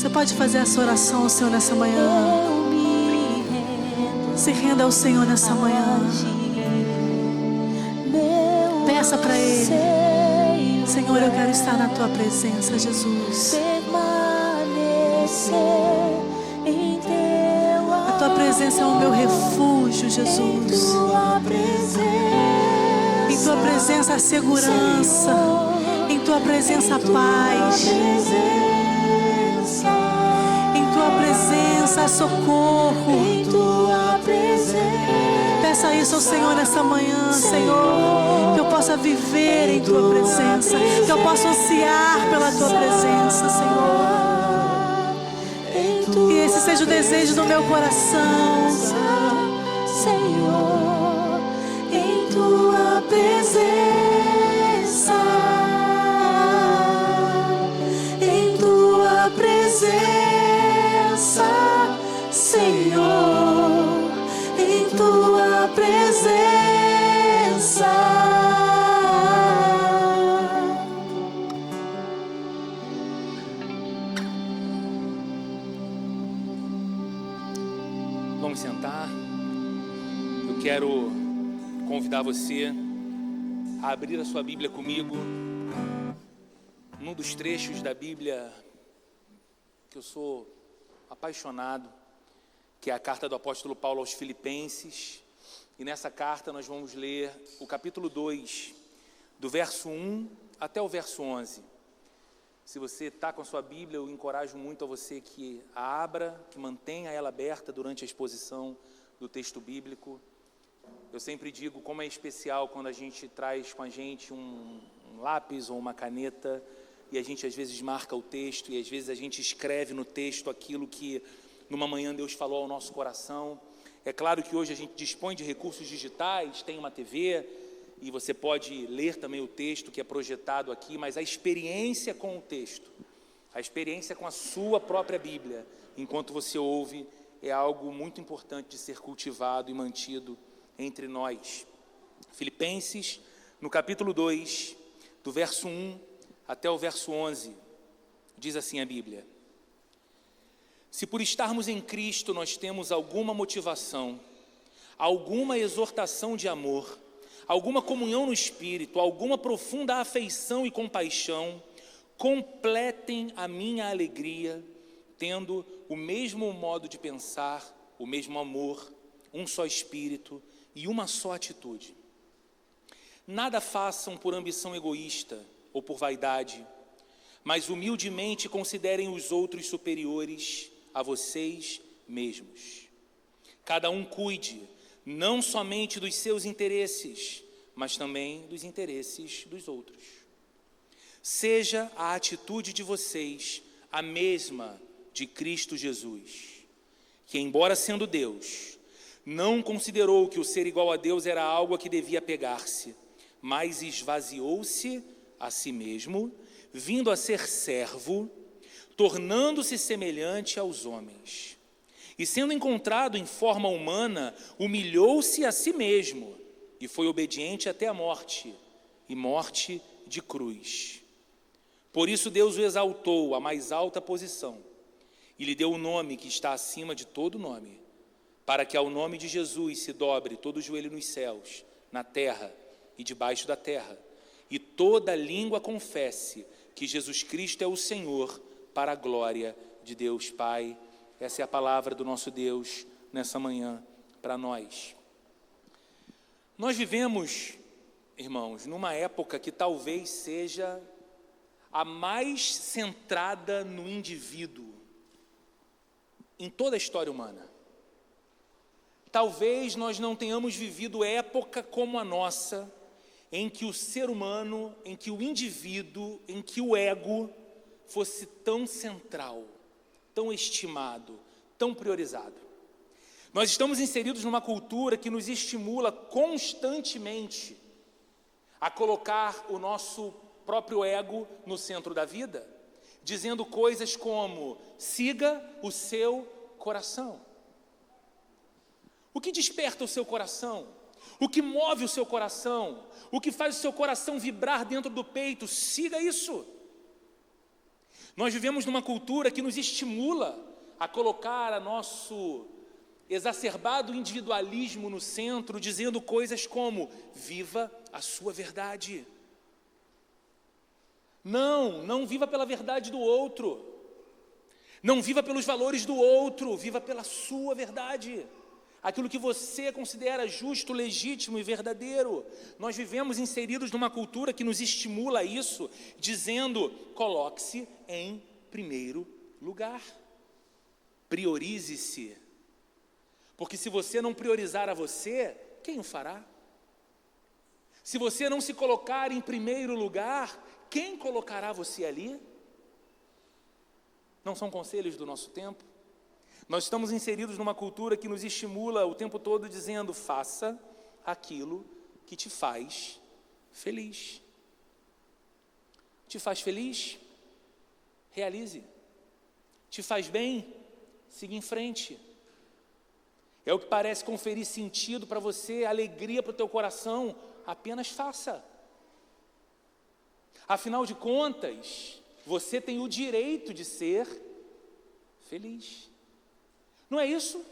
Speaker 2: Você pode fazer essa oração ao Senhor nessa manhã.
Speaker 3: Eu me rendo
Speaker 2: Se renda ao Senhor nessa manhã. Peça para Ele. Senhor, eu quero estar na Tua presença, Jesus.
Speaker 3: Permanecer em Teu
Speaker 2: A Tua presença é o meu refúgio, Jesus. Em Tua presença a segurança. Em Tua presença a paz. Em Tua presença a socorro.
Speaker 3: Em Tua presença.
Speaker 2: Peça isso ao Senhor nessa manhã, Senhor. Que eu possa viver em Tua presença. Que eu possa ansiar pela Tua presença, Senhor. E esse seja o desejo do meu coração,
Speaker 3: Senhor, em Tua presença, em Tua presença, Senhor, em Tua presença.
Speaker 4: Vamos sentar. Eu quero convidar você a abrir a sua Bíblia comigo num dos trechos da Bíblia que eu sou apaixonado, que é a carta do apóstolo Paulo aos Filipenses. E nessa carta nós vamos ler o capítulo 2, do verso 1 até o verso 11. Se você está com a sua Bíblia, eu encorajo muito a você que a abra, que mantenha ela aberta durante a exposição do texto bíblico. Eu sempre digo como é especial quando a gente traz com a gente um lápis ou uma caneta e a gente às vezes marca o texto e às vezes a gente escreve no texto aquilo que numa manhã Deus falou ao nosso coração. É claro que hoje a gente dispõe de recursos digitais, tem uma TV e você pode ler também o texto que é projetado aqui, mas a experiência com o texto, a experiência com a sua própria Bíblia, enquanto você ouve, é algo muito importante de ser cultivado e mantido entre nós. Filipenses, no capítulo 2, do verso 1 até o verso 11, diz assim a Bíblia: se por estarmos em Cristo nós temos alguma motivação, alguma exortação de amor, alguma comunhão no Espírito, alguma profunda afeição e compaixão, completem a minha alegria, tendo o mesmo modo de pensar, o mesmo amor, um só Espírito e uma só atitude. Nada façam por ambição egoísta ou por vaidade, mas humildemente considerem os outros superiores a vocês mesmos. Cada um cuide não somente dos seus interesses, mas também dos interesses dos outros. Seja a atitude de vocês a mesma de Cristo Jesus, que, embora sendo Deus, não considerou que o ser igual a Deus era algo a que devia pegar-se, mas esvaziou-se a si mesmo, vindo a ser servo, tornando-se semelhante aos homens. E sendo encontrado em forma humana, humilhou-se a si mesmo e foi obediente até a morte, e morte de cruz. Por isso Deus o exaltou à mais alta posição e lhe deu o nome que está acima de todo nome, para que ao nome de Jesus se dobre todo o joelho nos céus, na terra e debaixo da terra, e toda língua confesse que Jesus Cristo é o Senhor, para a glória de Deus Pai. Essa é a palavra do nosso Deus nessa manhã para nós. Nós vivemos, irmãos, numa época que talvez seja a mais centrada no indivíduo em toda a história humana. Talvez nós não tenhamos vivido época como a nossa, em que o ser humano, em que o indivíduo, em que o ego fosse tão central, tão estimado, tão priorizado. Nós estamos inseridos numa cultura que nos estimula constantemente a colocar o nosso próprio ego no centro da vida, dizendo coisas como: siga o seu coração. O que desperta o seu coração? O que move o seu coração? O que faz o seu coração vibrar dentro do peito? Siga isso. Nós vivemos numa cultura que nos estimula a colocar a nosso exacerbado individualismo no centro, dizendo coisas como: viva a sua verdade. Não viva pela verdade do outro. Não viva pelos valores do outro, viva pela sua verdade. Aquilo que você considera justo, legítimo e verdadeiro. Nós vivemos inseridos numa cultura que nos estimula a isso, dizendo: coloque-se em primeiro lugar. Priorize-se. Porque se você não priorizar a você, quem o fará? Se você não se colocar em primeiro lugar, quem colocará você ali? Não são conselhos do nosso tempo? Nós estamos inseridos numa cultura que nos estimula o tempo todo dizendo: faça aquilo que te faz feliz. Te faz feliz? Realize. Te faz bem? Siga em frente. É o que parece conferir sentido para você, alegria para o teu coração, apenas faça. Afinal de contas, você tem o direito de ser feliz. Não é isso?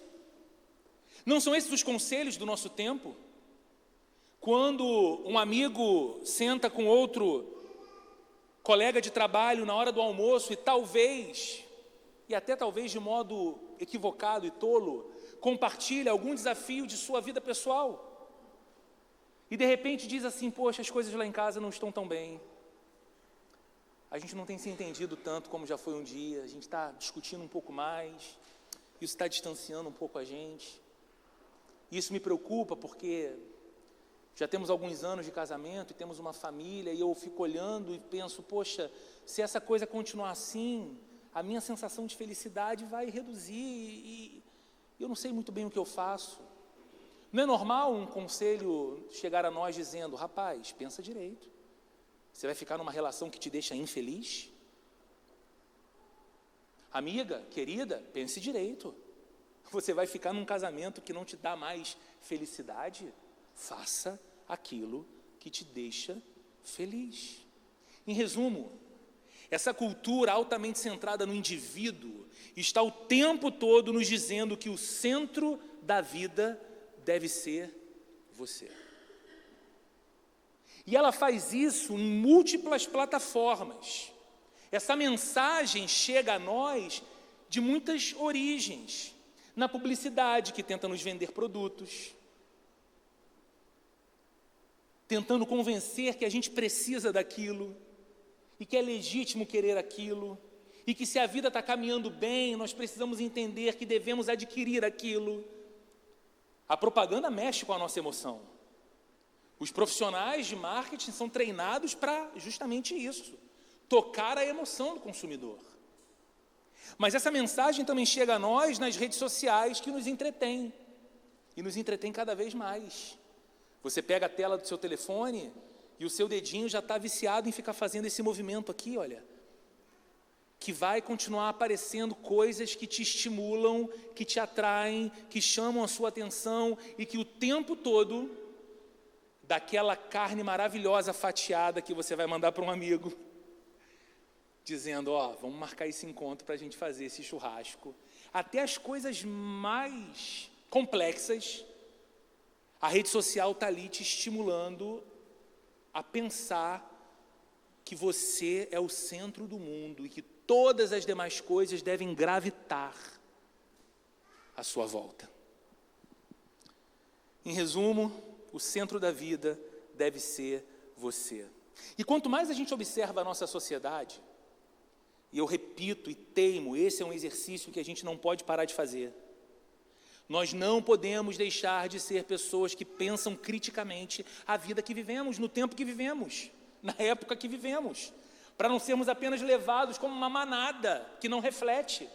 Speaker 4: Não são esses os conselhos do nosso tempo? Quando um amigo senta com outro colega de trabalho na hora do almoço e até talvez de modo equivocado e tolo, compartilha algum desafio de sua vida pessoal. E de repente diz assim: poxa, as coisas lá em casa não estão tão bem. A gente não tem se entendido tanto como já foi um dia, a gente está discutindo um pouco mais, isso está distanciando um pouco a gente. Isso me preocupa porque já temos alguns anos de casamento e temos uma família, e eu fico olhando e penso: poxa, se essa coisa continuar assim, a minha sensação de felicidade vai reduzir e eu não sei muito bem o que eu faço. Não é normal um conselho chegar a nós dizendo: rapaz, pensa direito. Você vai ficar numa relação que te deixa infeliz? Amiga, querida, pense direito. Você vai ficar num casamento que não te dá mais felicidade? Faça aquilo que te deixa feliz. Em resumo, essa cultura altamente centrada no indivíduo está o tempo todo nos dizendo que o centro da vida deve ser você. E ela faz isso em múltiplas plataformas. Essa mensagem chega a nós de muitas origens. Na publicidade, que tenta nos vender produtos, tentando convencer que a gente precisa daquilo, e que é legítimo querer aquilo, e que se a vida está caminhando bem, nós precisamos entender que devemos adquirir aquilo. A propaganda mexe com a nossa emoção. Os profissionais de marketing são treinados para justamente isso, tocar a emoção do consumidor. Mas essa mensagem também chega a nós nas redes sociais, que nos entretém, e nos entretém cada vez mais. Você pega a tela do seu telefone e o seu dedinho já está viciado em ficar fazendo esse movimento aqui, olha, que vai continuar aparecendo coisas que te estimulam, que te atraem, que chamam a sua atenção, e que o tempo todo, daquela carne maravilhosa fatiada que você vai mandar para um amigo, dizendo: ó, vamos marcar esse encontro para a gente fazer esse churrasco. Até as coisas mais complexas, a rede social está ali te estimulando a pensar que você é o centro do mundo e que todas as demais coisas devem gravitar à sua volta. Em resumo, o centro da vida deve ser você. E quanto mais a gente observa a nossa sociedade, e eu repito e teimo, esse é um exercício que a gente não pode parar de fazer. Nós não podemos deixar de ser pessoas que pensam criticamente a vida que vivemos, no tempo que vivemos, na época que vivemos, para não sermos apenas levados como uma manada que não reflete.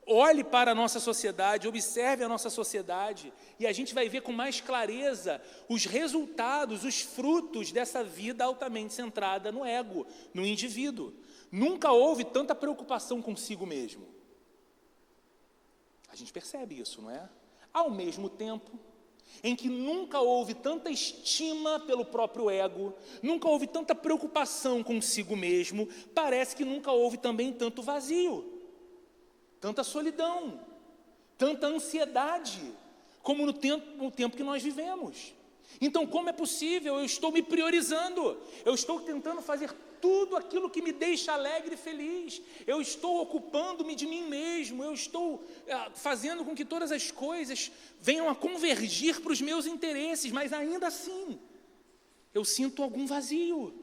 Speaker 4: Olhe para a nossa sociedade, observe a nossa sociedade, e a gente vai ver com mais clareza os resultados, os frutos dessa vida altamente centrada no ego, no indivíduo. Nunca houve tanta preocupação consigo mesmo. A gente percebe isso, não é? Ao mesmo tempo, em que nunca houve tanta estima pelo próprio ego, nunca houve tanta preocupação consigo mesmo, parece que nunca houve também tanto vazio, tanta solidão, tanta ansiedade, como no tempo que nós vivemos. Então, como é possível? Eu estou me priorizando, eu estou tentando fazer tudo aquilo que me deixa alegre e feliz, eu estou ocupando-me de mim mesmo, eu estou fazendo com que todas as coisas venham a convergir para os meus interesses, mas ainda assim, eu sinto algum vazio,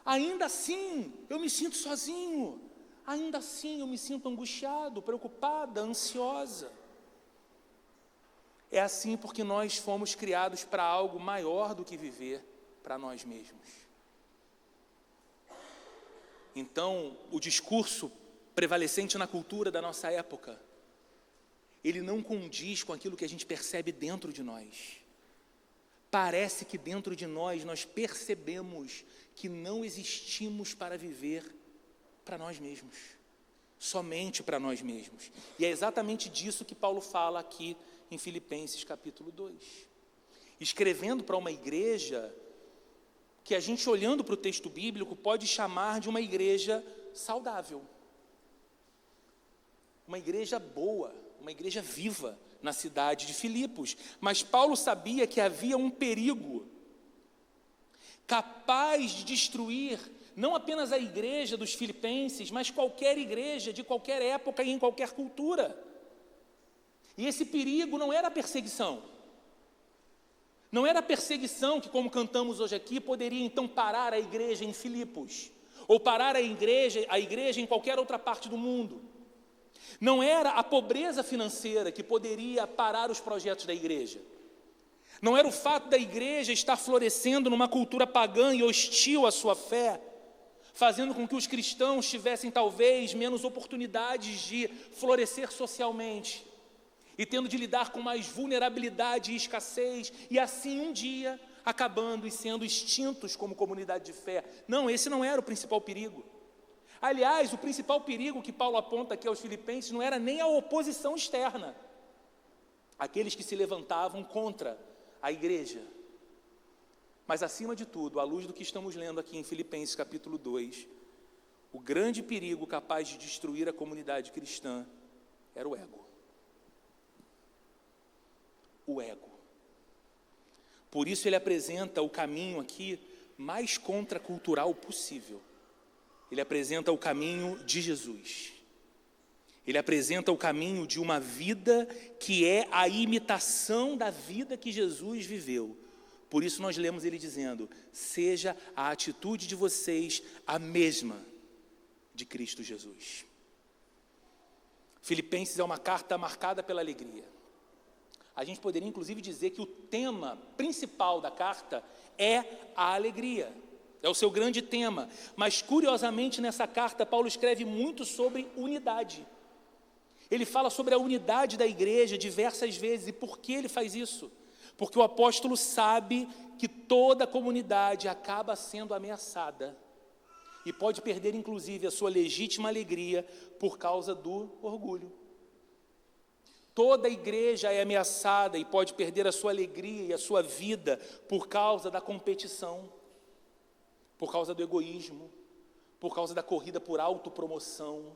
Speaker 4: ainda assim, eu me sinto sozinho, ainda assim, eu me sinto angustiado, preocupada, ansiosa. É assim porque nós fomos criados para algo maior do que viver para nós mesmos. Então, o discurso prevalecente na cultura da nossa época, ele não condiz com aquilo que a gente percebe dentro de nós. Parece que dentro de nós percebemos que não existimos para viver para nós mesmos, somente para nós mesmos. E é exatamente disso que Paulo fala aqui em Filipenses capítulo 2, escrevendo para uma igreja que a gente, olhando para o texto bíblico, pode chamar de uma igreja saudável, uma igreja boa, uma igreja viva na cidade de Filipos. Mas Paulo sabia que havia um perigo capaz de destruir não apenas a igreja dos filipenses, mas qualquer igreja de qualquer época e em qualquer cultura. E esse perigo não era a perseguição. Não era a perseguição que, como cantamos hoje aqui, poderia então parar a igreja em Filipos, ou parar a igreja em qualquer outra parte do mundo. Não era a pobreza financeira que poderia parar os projetos da igreja. Não era o fato da igreja estar florescendo numa cultura pagã e hostil à sua fé, fazendo com que os cristãos tivessem talvez menos oportunidades de florescer socialmente, e tendo de lidar com mais vulnerabilidade e escassez, e assim um dia acabando e sendo extintos como comunidade de fé. Não, esse não era o principal perigo. Aliás, o principal perigo que Paulo aponta aqui aos filipenses não era nem a oposição externa, aqueles que se levantavam contra a igreja. Mas acima de tudo, à luz do que estamos lendo aqui em Filipenses capítulo 2, o grande perigo capaz de destruir a comunidade cristã era o ego. O ego. Por isso ele apresenta o caminho aqui mais contracultural possível. Ele apresenta o caminho de Jesus. Ele apresenta o caminho de uma vida que é a imitação da vida que Jesus viveu. Por isso nós lemos ele dizendo: seja a atitude de vocês a mesma de Cristo Jesus. Filipenses é uma carta marcada pela alegria. A gente poderia inclusive dizer que o tema principal da carta é a alegria. É o seu grande tema. Mas curiosamente nessa carta Paulo escreve muito sobre unidade. Ele fala sobre a unidade da igreja diversas vezes. E por que ele faz isso? Porque o apóstolo sabe que toda a comunidade acaba sendo ameaçada e pode perder inclusive a sua legítima alegria por causa do orgulho. Toda a igreja é ameaçada e pode perder a sua alegria e a sua vida por causa da competição, por causa do egoísmo, por causa da corrida por autopromoção.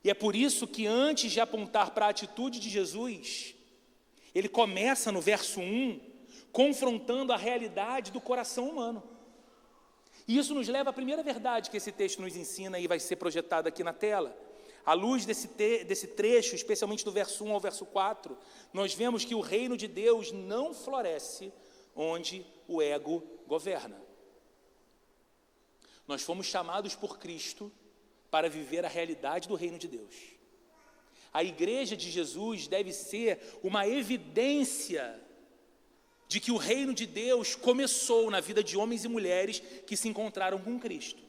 Speaker 4: E é por isso que antes de apontar para a atitude de Jesus, ele começa no verso 1, confrontando a realidade do coração humano. E isso nos leva à primeira verdade que esse texto nos ensina e vai ser projetado aqui na tela. À luz desse trecho, especialmente do verso 1 ao verso 4, nós vemos que o reino de Deus não floresce onde o ego governa. Nós fomos chamados por Cristo para viver a realidade do reino de Deus. A igreja de Jesus deve ser uma evidência de que o reino de Deus começou na vida de homens e mulheres que se encontraram com Cristo.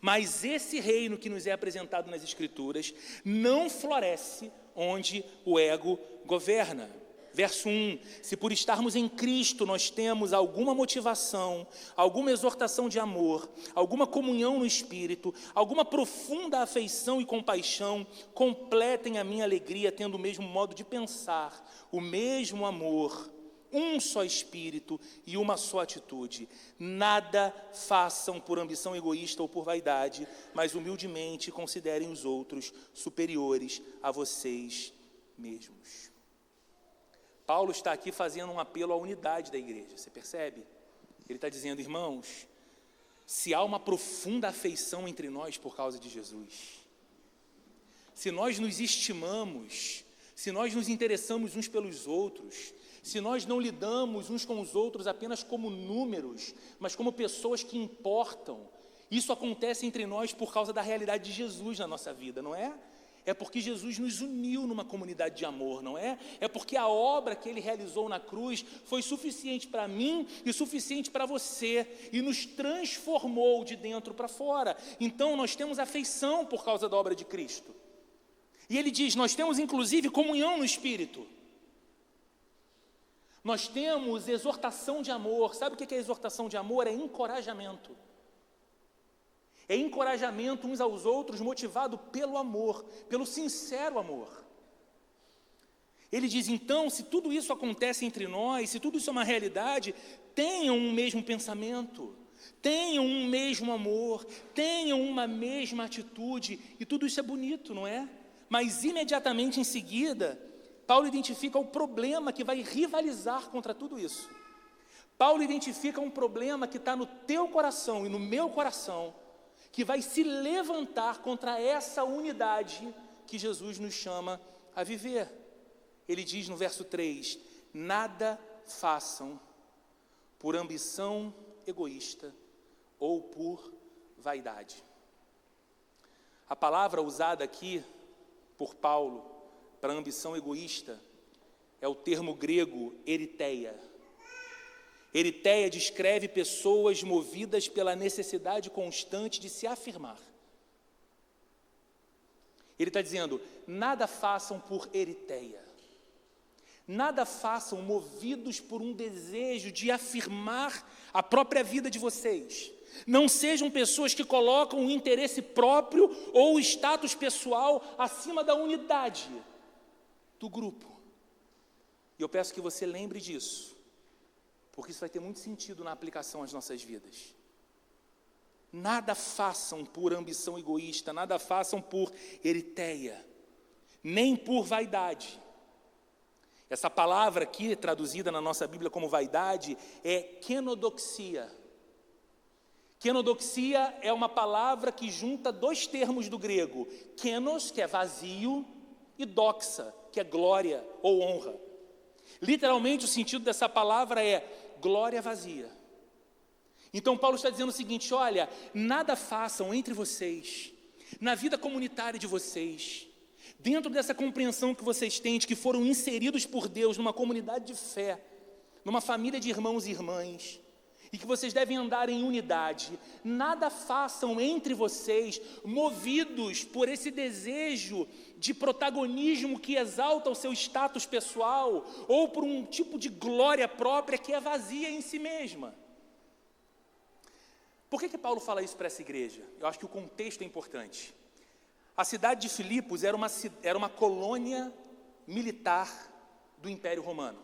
Speaker 4: Mas esse reino que nos é apresentado nas Escrituras não floresce onde o ego governa. Verso 1, se por estarmos em Cristo nós temos alguma motivação, alguma exortação de amor, alguma comunhão no Espírito, alguma profunda afeição e compaixão, completem a minha alegria tendo o mesmo modo de pensar, o mesmo amor, um só Espírito e uma só atitude. Nada façam por ambição egoísta ou por vaidade, mas humildemente considerem os outros superiores a vocês mesmos. Paulo está aqui fazendo um apelo à unidade da igreja, você percebe? Ele está dizendo, irmãos, se há uma profunda afeição entre nós por causa de Jesus, se nós nos estimamos, se nós nos interessamos uns pelos outros, se nós não lidamos uns com os outros apenas como números, mas como pessoas que importam, isso acontece entre nós por causa da realidade de Jesus na nossa vida, não é? É porque Jesus nos uniu numa comunidade de amor, não é? É porque a obra que Ele realizou na cruz foi suficiente para mim e suficiente para você, e nos transformou de dentro para fora. Então nós temos afeição por causa da obra de Cristo. E Ele diz, nós temos inclusive comunhão no Espírito. Nós temos exortação de amor. Sabe o que é exortação de amor? É encorajamento. É encorajamento uns aos outros, motivado pelo amor, pelo sincero amor. Ele diz, então, se tudo isso acontece entre nós, se tudo isso é uma realidade, tenham um mesmo pensamento, tenham um mesmo amor, tenham uma mesma atitude, e tudo isso é bonito, não é? Mas imediatamente em seguida, Paulo identifica o problema que vai rivalizar contra tudo isso. Paulo identifica um problema que está no teu coração e no meu coração, que vai se levantar contra essa unidade que Jesus nos chama a viver. Ele diz no verso 3, nada façam por ambição egoísta ou por vaidade. A palavra usada aqui por Paulo para ambição egoísta é o termo grego eritheia. Eritheia descreve pessoas movidas pela necessidade constante de se afirmar. Ele está dizendo, nada façam por eritheia. Nada façam movidos por um desejo de afirmar a própria vida de vocês. Não sejam pessoas que colocam o interesse próprio ou o status pessoal acima da unidade do grupo. E eu peço que você lembre disso, porque isso vai ter muito sentido na aplicação às nossas vidas. Nada façam por ambição egoísta, nada façam por eritheia, nem por vaidade. Essa palavra aqui, traduzida na nossa Bíblia como vaidade, é kenodoxia. Kenodoxia é uma palavra que junta dois termos do grego, kenos, que é vazio, e doxa, que é glória ou honra. Literalmente o sentido dessa palavra é glória vazia. Então Paulo está dizendo o seguinte, olha, nada façam entre vocês, na vida comunitária de vocês, dentro dessa compreensão que vocês têm, de que foram inseridos por Deus numa comunidade de fé, numa família de irmãos e irmãs, e que vocês devem andar em unidade, nada façam entre vocês, movidos por esse desejo de protagonismo que exalta o seu status pessoal, ou por um tipo de glória própria que é vazia em si mesma. Por que Paulo fala isso para essa igreja? Eu acho que o contexto é importante. A cidade de Filipos era uma colônia militar do Império Romano.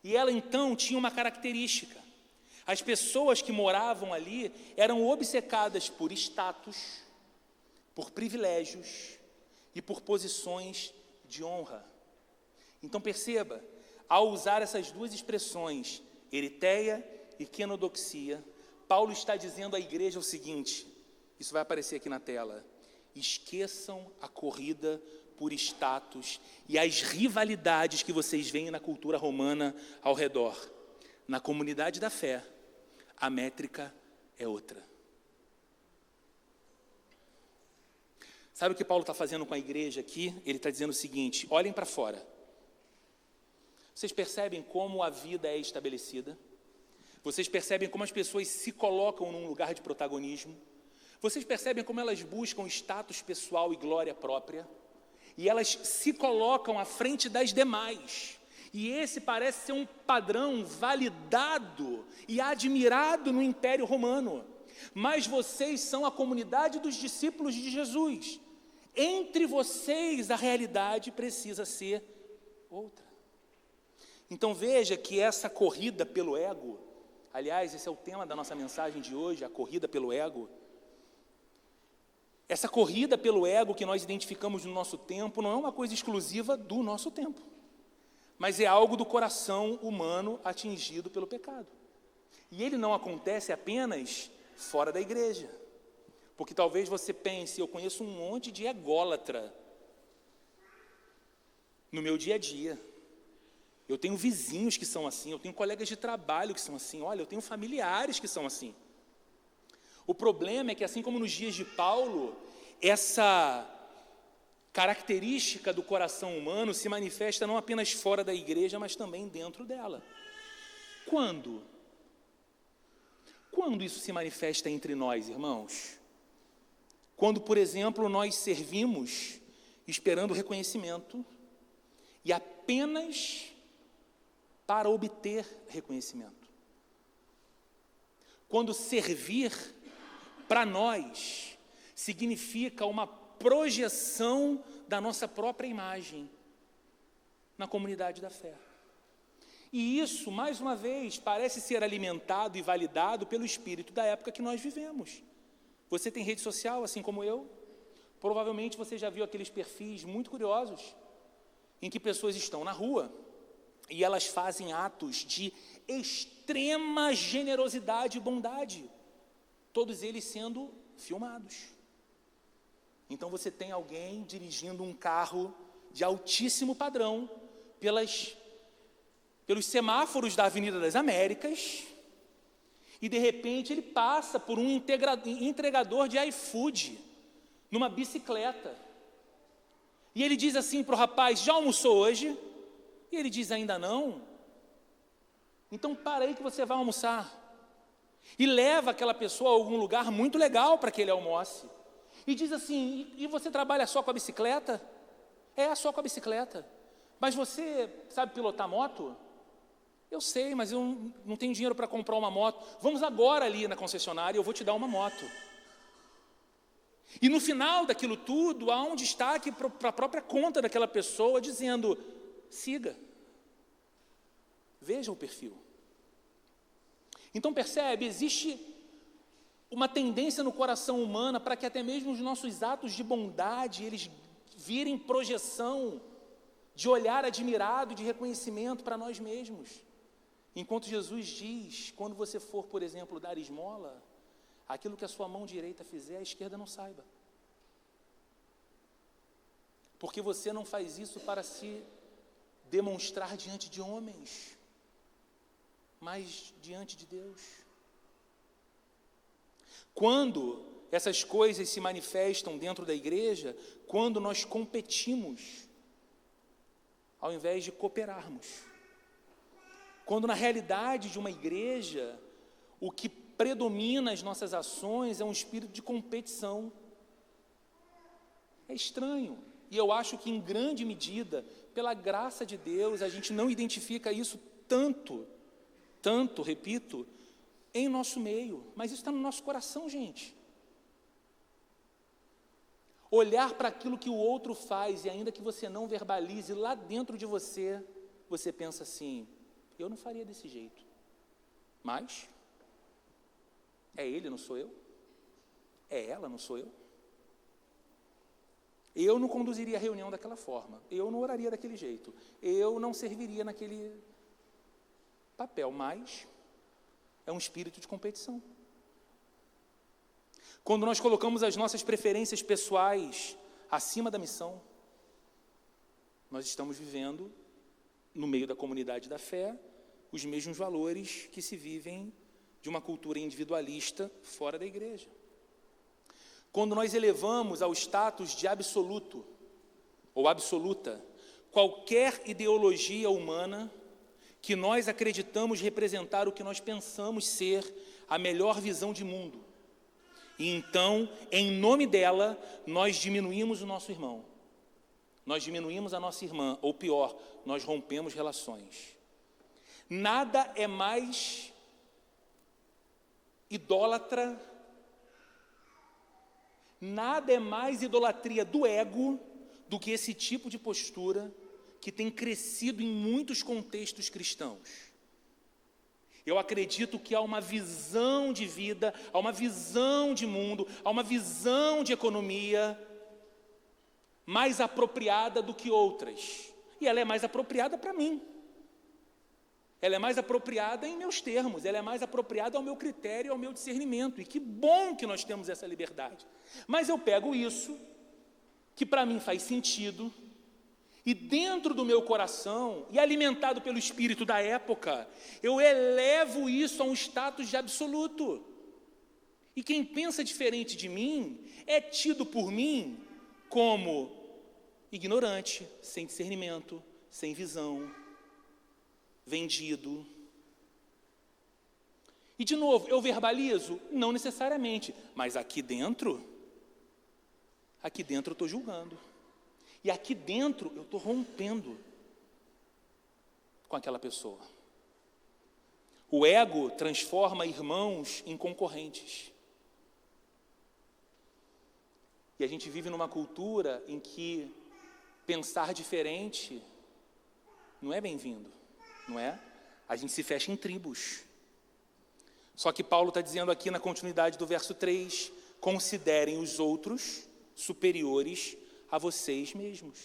Speaker 4: E ela então tinha uma característica. As pessoas que moravam ali eram obcecadas por status, por privilégios e por posições de honra. Então perceba, ao usar essas duas expressões, eritheia e kenodoxia, Paulo está dizendo à igreja o seguinte, isso vai aparecer aqui na tela, esqueçam a corrida por status e as rivalidades que vocês veem na cultura romana ao redor. Na comunidade da fé, a métrica é outra. Sabe o que Paulo está fazendo com a igreja aqui? Ele está dizendo o seguinte, olhem para fora. Vocês percebem como a vida é estabelecida? Vocês percebem como as pessoas se colocam num lugar de protagonismo? Vocês percebem como elas buscam status pessoal e glória própria? E elas se colocam à frente das demais. E esse parece ser um padrão validado e admirado no Império Romano. Mas vocês são a comunidade dos discípulos de Jesus. Entre vocês a realidade precisa ser outra. Então veja que essa corrida pelo ego, aliás, esse é o tema da nossa mensagem de hoje, a corrida pelo ego. Essa corrida pelo ego que nós identificamos no nosso tempo não é uma coisa exclusiva do nosso tempo, mas é algo do coração humano atingido pelo pecado. E ele não acontece apenas fora da igreja, porque talvez você pense, eu conheço um monte de ególatra no meu dia a dia. Eu tenho vizinhos que são assim, eu tenho colegas de trabalho que são assim, olha, eu tenho familiares que são assim. O problema é que, assim como nos dias de Paulo, essa característica do coração humano se manifesta não apenas fora da igreja, mas também dentro dela. Quando? Quando isso se manifesta entre nós, irmãos? Quando, por exemplo, nós servimos esperando reconhecimento e apenas para obter reconhecimento. Quando servir para nós significa uma projeção da nossa própria imagem na comunidade da fé. E isso, mais uma vez, parece ser alimentado e validado pelo espírito da época que nós vivemos. Você tem rede social, assim como eu? Provavelmente você já viu aqueles perfis muito curiosos, em que pessoas estão na rua e elas fazem atos de extrema generosidade e bondade, todos eles sendo filmados. Então você tem alguém dirigindo um carro de altíssimo padrão pelos semáforos da Avenida das Américas, e de repente ele passa por um entregador de iFood numa bicicleta. E ele diz assim para o rapaz: já almoçou hoje? E ele diz: ainda não. Então para aí que você vai almoçar. E leva aquela pessoa a algum lugar muito legal para que ele almoce. E diz assim: e você trabalha só com a bicicleta? É, só com a bicicleta. Mas você sabe pilotar moto? Eu sei, mas eu não tenho dinheiro para comprar uma moto. Vamos agora ali na concessionária, eu vou te dar uma moto. E no final daquilo tudo, há um destaque para a própria conta daquela pessoa, dizendo: siga, veja o perfil. Então percebe, existe uma tendência no coração humano para que até mesmo os nossos atos de bondade, eles virem projeção de olhar admirado, de reconhecimento para nós mesmos. Enquanto Jesus diz, quando você for, por exemplo, dar esmola, aquilo que a sua mão direita fizer, a esquerda não saiba. Porque você não faz isso para se demonstrar diante de homens, mas diante de Deus. Quando essas coisas se manifestam dentro da igreja, quando nós competimos, ao invés de cooperarmos. Quando na realidade de uma igreja, o que predomina as nossas ações é um espírito de competição. É estranho. E eu acho que em grande medida, pela graça de Deus, a gente não identifica isso tanto, repito, em nosso meio. Mas isso está no nosso coração, gente. Olhar para aquilo que o outro faz, e ainda que você não verbalize, lá dentro de você, você pensa assim: eu não faria desse jeito. Mas é ele, não sou eu? É ela, não sou eu? Eu não conduziria a reunião daquela forma. Eu não oraria daquele jeito. Eu não serviria naquele papel. Mas é um espírito de competição. Quando nós colocamos as nossas preferências pessoais acima da missão, nós estamos vivendo, no meio da comunidade da fé, os mesmos valores que se vivem de uma cultura individualista fora da igreja. Quando nós elevamos ao status de absoluto ou absoluta qualquer ideologia humana que nós acreditamos representar o que nós pensamos ser a melhor visão de mundo, e então, em nome dela, nós diminuímos o nosso irmão. nós diminuímos a nossa irmã, ou pior, nós rompemos relações. Nada é mais idólatra, nada é mais idolatria do ego do que esse tipo de postura que tem crescido em muitos contextos cristãos. Eu acredito que há uma visão de vida, há uma visão de mundo, há uma visão de economia mais apropriada do que outras. E ela é mais apropriada para mim. Ela é mais apropriada em meus termos, ela é mais apropriada ao meu critério, ao meu discernimento. E que bom que nós temos essa liberdade. Mas eu pego isso, que para mim faz sentido, e dentro do meu coração, e alimentado pelo espírito da época, eu elevo isso a um status de absoluto. E quem pensa diferente de mim é tido por mim como ignorante, sem discernimento, sem visão, vendido. E de novo, eu verbalizo? Não necessariamente, mas aqui dentro eu estou julgando. E aqui dentro eu estou rompendo com aquela pessoa. O ego transforma irmãos em concorrentes. E a gente vive numa cultura em que pensar diferente não é bem-vindo, não é? A gente se fecha em tribos. Só que Paulo está dizendo aqui na continuidade do verso 3, considerem os outros superiores a vocês mesmos.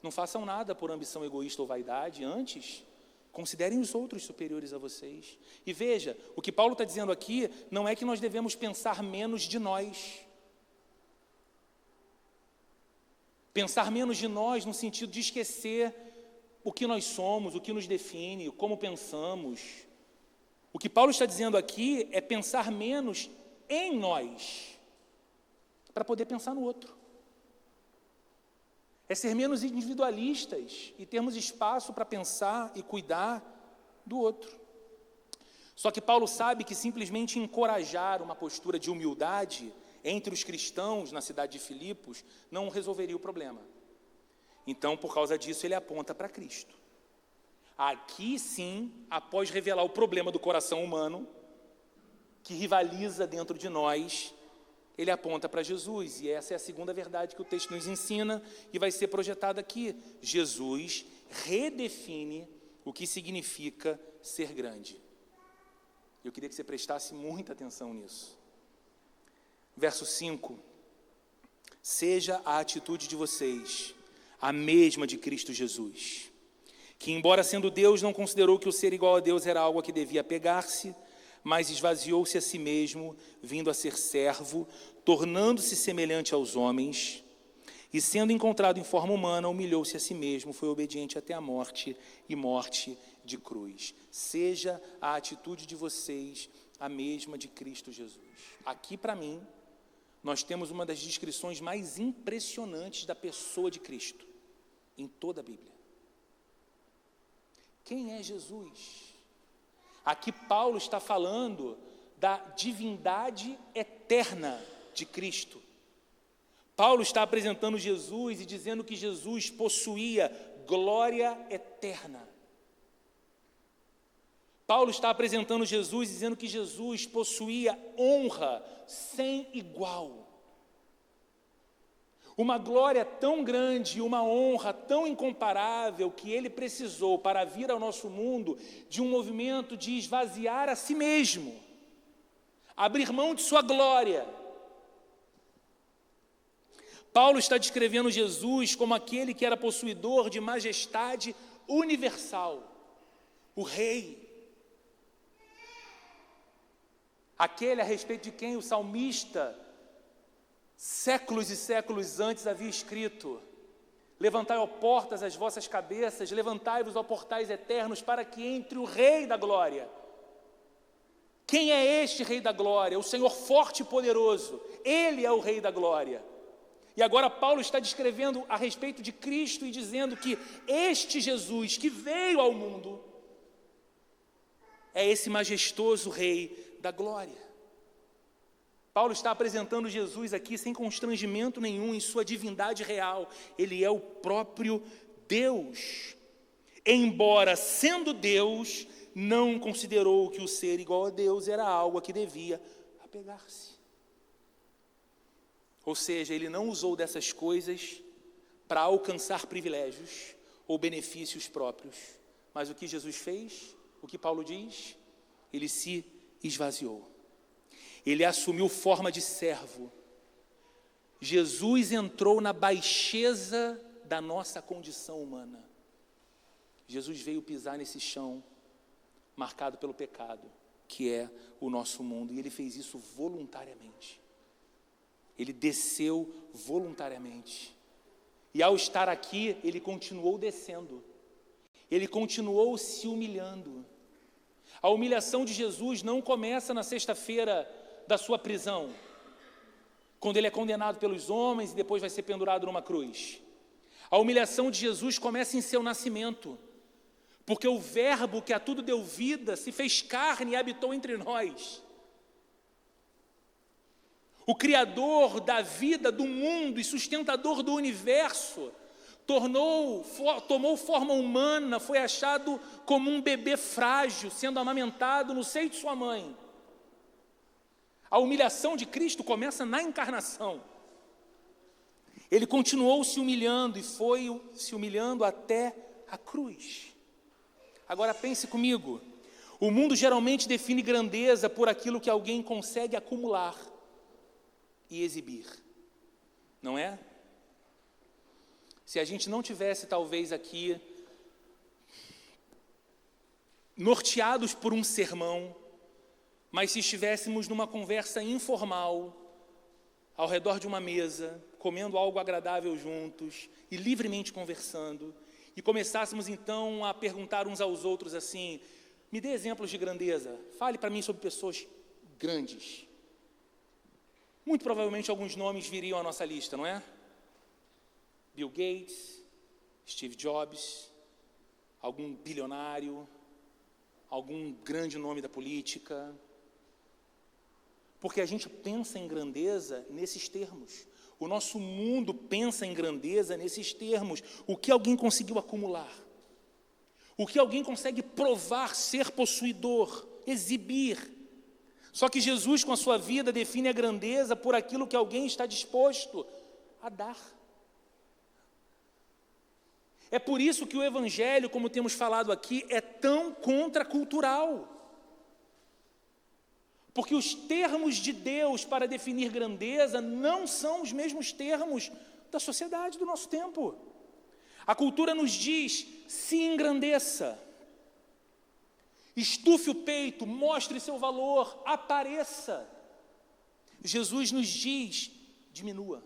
Speaker 4: Não façam nada por ambição egoísta ou vaidade, antes, considerem os outros superiores a vocês. E veja, o que Paulo está dizendo aqui não é que nós devemos pensar menos de nós. Pensar menos de nós no sentido de esquecer o que nós somos, o que nos define, como pensamos. O que Paulo está dizendo aqui é pensar menos em nós, para poder pensar no outro. É ser menos individualistas e termos espaço para pensar e cuidar do outro. Só que Paulo sabe que simplesmente encorajar uma postura de humildade entre os cristãos na cidade de Filipos não resolveria o problema. Então, por causa disso, ele aponta para Cristo. Aqui sim, após revelar o problema do coração humano, que rivaliza dentro de nós, ele aponta para Jesus, e essa é a segunda verdade que o texto nos ensina e vai ser projetada aqui. Jesus redefine o que significa ser grande. Eu queria que você prestasse muita atenção nisso. Verso 5. Seja a atitude de vocês a mesma de Cristo Jesus, que embora sendo Deus, não considerou que o ser igual a Deus era algo a que devia apegar-se, mas esvaziou-se a si mesmo, vindo a ser servo, tornando-se semelhante aos homens, e sendo encontrado em forma humana, humilhou-se a si mesmo, foi obediente até a morte, e morte de cruz. Seja a atitude de vocês a mesma de Cristo Jesus. Aqui, para mim, nós temos uma das descrições mais impressionantes da pessoa de Cristo, em toda a Bíblia. Quem é Jesus? Aqui Paulo está falando da divindade eterna de Cristo. Paulo está apresentando Jesus e dizendo que Jesus possuía glória eterna. Paulo está apresentando Jesus dizendo que Jesus possuía honra sem igual. Uma glória tão grande, uma honra tão incomparável que ele precisou para vir ao nosso mundo de um movimento de esvaziar a si mesmo, abrir mão de sua glória. Paulo está descrevendo Jesus como aquele que era possuidor de majestade universal, o Rei. Aquele a respeito de quem o salmista, séculos e séculos antes, havia escrito: levantai, ó portas, as vossas cabeças, levantai-vos, ó portais eternos, para que entre o Rei da Glória. Quem é este Rei da Glória? O Senhor forte e poderoso. Ele é o Rei da Glória. E agora Paulo está descrevendo a respeito de Cristo e dizendo que este Jesus que veio ao mundo é esse majestoso Rei da Glória. Paulo está apresentando Jesus aqui sem constrangimento nenhum em sua divindade real. Ele é o próprio Deus. Embora sendo Deus, não considerou que o ser igual a Deus era algo a que devia apegar-se. Ou seja, ele não usou dessas coisas para alcançar privilégios ou benefícios próprios. Mas o que Jesus fez, o que Paulo diz, ele se esvaziou. Ele assumiu forma de servo. Jesus entrou na baixeza da nossa condição humana. Jesus veio pisar nesse chão marcado pelo pecado, que é o nosso mundo, e ele fez isso voluntariamente. Ele desceu voluntariamente. E ao estar aqui, ele continuou descendo. Ele continuou se humilhando. A humilhação de Jesus não começa na sexta-feira da sua prisão, quando ele é condenado pelos homens e depois vai ser pendurado numa cruz. A humilhação de Jesus começa em seu nascimento, porque o Verbo que a tudo deu vida se fez carne e habitou entre nós. O Criador da vida, do mundo e sustentador do universo, tomou forma humana, foi achado como um bebê frágil, sendo amamentado no seio de sua mãe. A humilhação de Cristo começa na encarnação. Ele continuou se humilhando e foi se humilhando até a cruz. Agora pense comigo, o mundo geralmente define grandeza por aquilo que alguém consegue acumular e exibir, não é? Se a gente não tivesse talvez aqui norteados por um sermão, mas se estivéssemos numa conversa informal, ao redor de uma mesa, comendo algo agradável juntos e livremente conversando, e começássemos então a perguntar uns aos outros assim, me dê exemplos de grandeza, fale para mim sobre pessoas grandes. Muito provavelmente alguns nomes viriam à nossa lista, não é? Bill Gates, Steve Jobs, algum bilionário, algum grande nome da política. Porque a gente pensa em grandeza nesses termos. O nosso mundo pensa em grandeza nesses termos. O que alguém conseguiu acumular? O que alguém consegue provar ser possuidor, exibir? Só que Jesus, com a sua vida, define a grandeza por aquilo que alguém está disposto a dar. É por isso que o Evangelho, como temos falado aqui, é tão contracultural. Porque os termos de Deus para definir grandeza não são os mesmos termos da sociedade do nosso tempo. A cultura nos diz, se engrandeça. Estufe o peito, mostre seu valor, apareça. Jesus nos diz, diminua.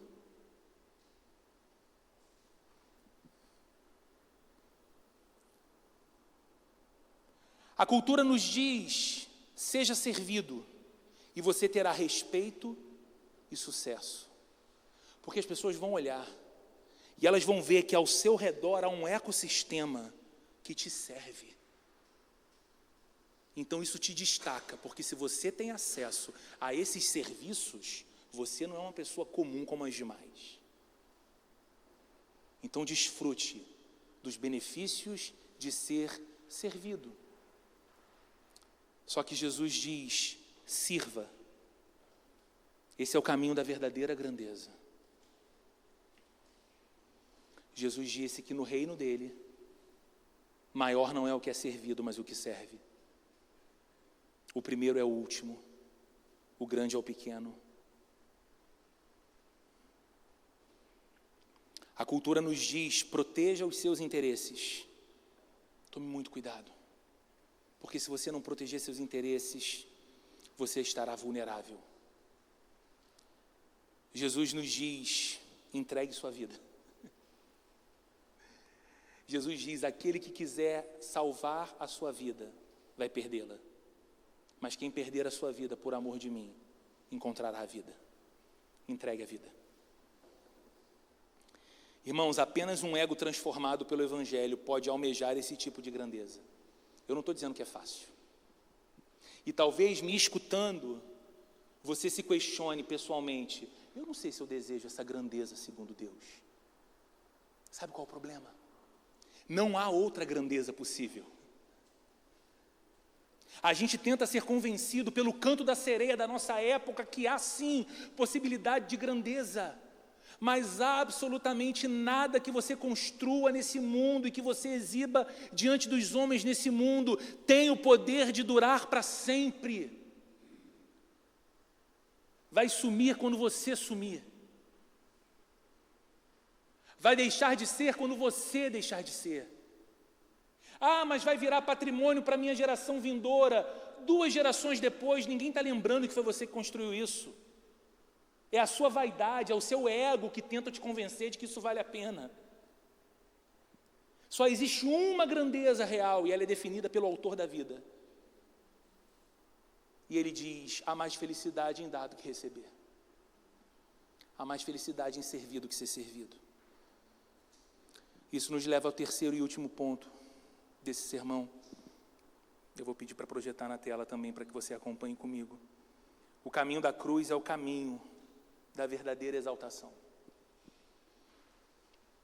Speaker 4: A cultura nos diz, seja servido, e você terá respeito e sucesso. Porque as pessoas vão olhar, e elas vão ver que ao seu redor há um ecossistema que te serve. Então isso te destaca, porque se você tem acesso a esses serviços, você não é uma pessoa comum como as demais. Então desfrute dos benefícios de ser servido. Só que Jesus diz, sirva. Esse é o caminho da verdadeira grandeza. Jesus disse que no reino dele, maior não é o que é servido, mas o que serve. O primeiro é o último, o grande é o pequeno. A cultura nos diz, proteja os seus interesses. Tome muito cuidado, porque se você não proteger seus interesses, você estará vulnerável. Jesus nos diz, entregue sua vida. Jesus diz, aquele que quiser salvar a sua vida, vai perdê-la. Mas quem perder a sua vida por amor de mim, encontrará a vida. Entregue a vida. Irmãos, apenas um ego transformado pelo Evangelho pode almejar esse tipo de grandeza. Eu não estou dizendo que é fácil. E talvez me escutando, você se questione pessoalmente: eu não sei se eu desejo essa grandeza segundo Deus. Sabe qual é o problema? Não há outra grandeza possível. A gente tenta ser convencido pelo canto da sereia da nossa época que há sim possibilidade de grandeza, mas há absolutamente nada que você construa nesse mundo e que você exiba diante dos homens nesse mundo tem o poder de durar para sempre. Vai sumir quando você sumir. Vai deixar de ser quando você deixar de ser. Ah, mas vai virar patrimônio para a minha geração vindoura. 2 gerações depois, ninguém está lembrando que foi você que construiu isso. É a sua vaidade, é o seu ego que tenta te convencer de que isso vale a pena. Só existe uma grandeza real e ela é definida pelo autor da vida. E ele diz: há mais felicidade em dar do que receber. Há mais felicidade em servir do que ser servido. Isso nos leva ao terceiro e último ponto desse sermão. Eu vou pedir para projetar na tela também, para que você acompanhe comigo. O caminho da cruz é o caminho da verdadeira exaltação.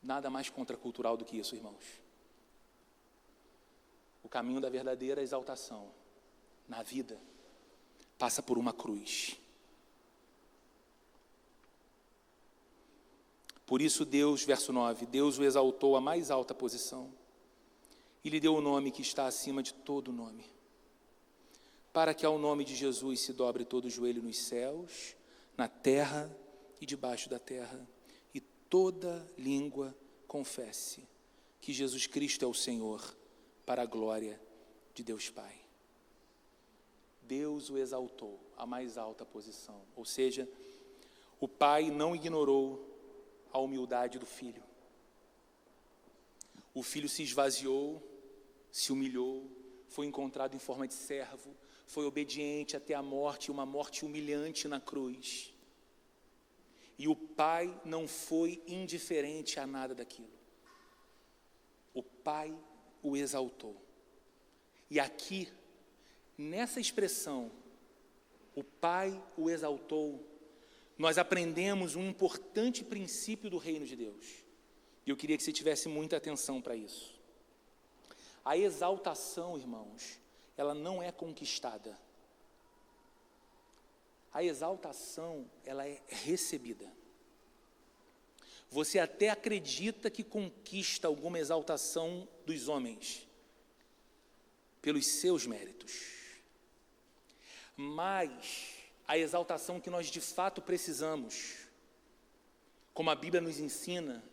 Speaker 4: Nada mais contracultural do que isso, irmãos. O caminho da verdadeira exaltação na vida passa por uma cruz. Por isso Deus, verso 9, Deus o exaltou à mais alta posição e lhe deu o nome que está acima de todo nome, para que ao nome de Jesus se dobre todo o joelho nos céus, na terra e debaixo da terra, e toda língua confesse que Jesus Cristo é o Senhor, para a glória de Deus Pai. Deus o exaltou à mais alta posição, ou seja, o Pai não ignorou a humildade do Filho. O Filho se esvaziou, se humilhou, foi encontrado em forma de servo, foi obediente até a morte, uma morte humilhante na cruz. E o Pai não foi indiferente a nada daquilo. O Pai o exaltou. E aqui, nessa expressão, o Pai o exaltou, nós aprendemos um importante princípio do reino de Deus. E eu queria que você tivesse muita atenção para isso. A exaltação, irmãos, ela não é conquistada. A exaltação, ela é recebida. Você até acredita que conquista alguma exaltação dos homens, pelos seus méritos. Mas a exaltação que nós de fato precisamos, como a Bíblia nos ensina,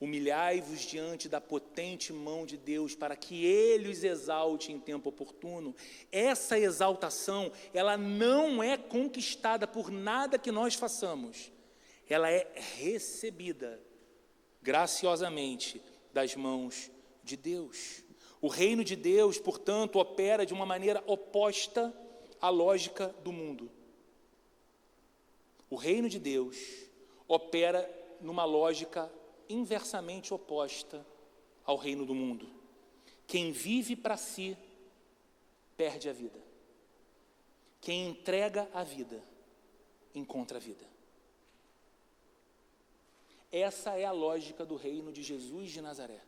Speaker 4: humilhai-vos diante da potente mão de Deus, para que Ele os exalte em tempo oportuno. Essa exaltação, ela não é conquistada por nada que nós façamos. Ela é recebida graciosamente das mãos de Deus. O reino de Deus, portanto, opera de uma maneira oposta à lógica do mundo. O reino de Deus opera numa lógica inversamente oposta ao reino do mundo. Quem vive para si, perde a vida. Quem entrega a vida, encontra a vida. Essa é a lógica do reino de Jesus de Nazaré.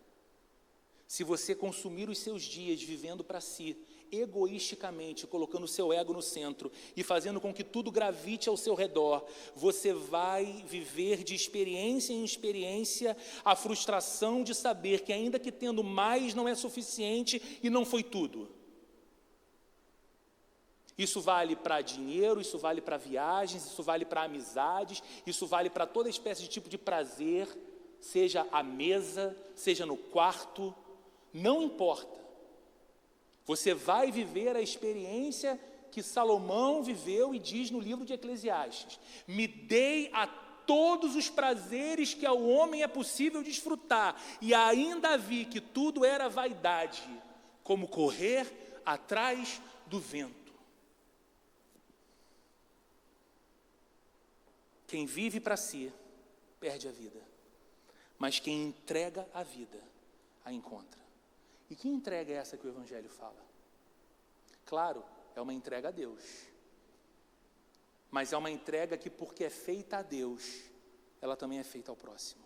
Speaker 4: Se você consumir os seus dias vivendo para si, egoisticamente, colocando o seu ego no centro e fazendo com que tudo gravite ao seu redor, você vai viver de experiência em experiência a frustração de saber que ainda que tendo mais não é suficiente e não foi tudo. Isso vale para dinheiro, isso vale para viagens, isso vale para amizades, isso vale para toda espécie de tipo de prazer, seja à mesa, seja no quarto, não importa. Você vai viver a experiência que Salomão viveu e diz no livro de Eclesiastes: me dei a todos os prazeres que ao homem é possível desfrutar, e ainda vi que tudo era vaidade, como correr atrás do vento. Quem vive para si, perde a vida, mas quem entrega a vida, a encontra. E que entrega é essa que o Evangelho fala? Claro, é uma entrega a Deus. mas é uma entrega que, porque é feita a Deus, ela também é feita ao próximo.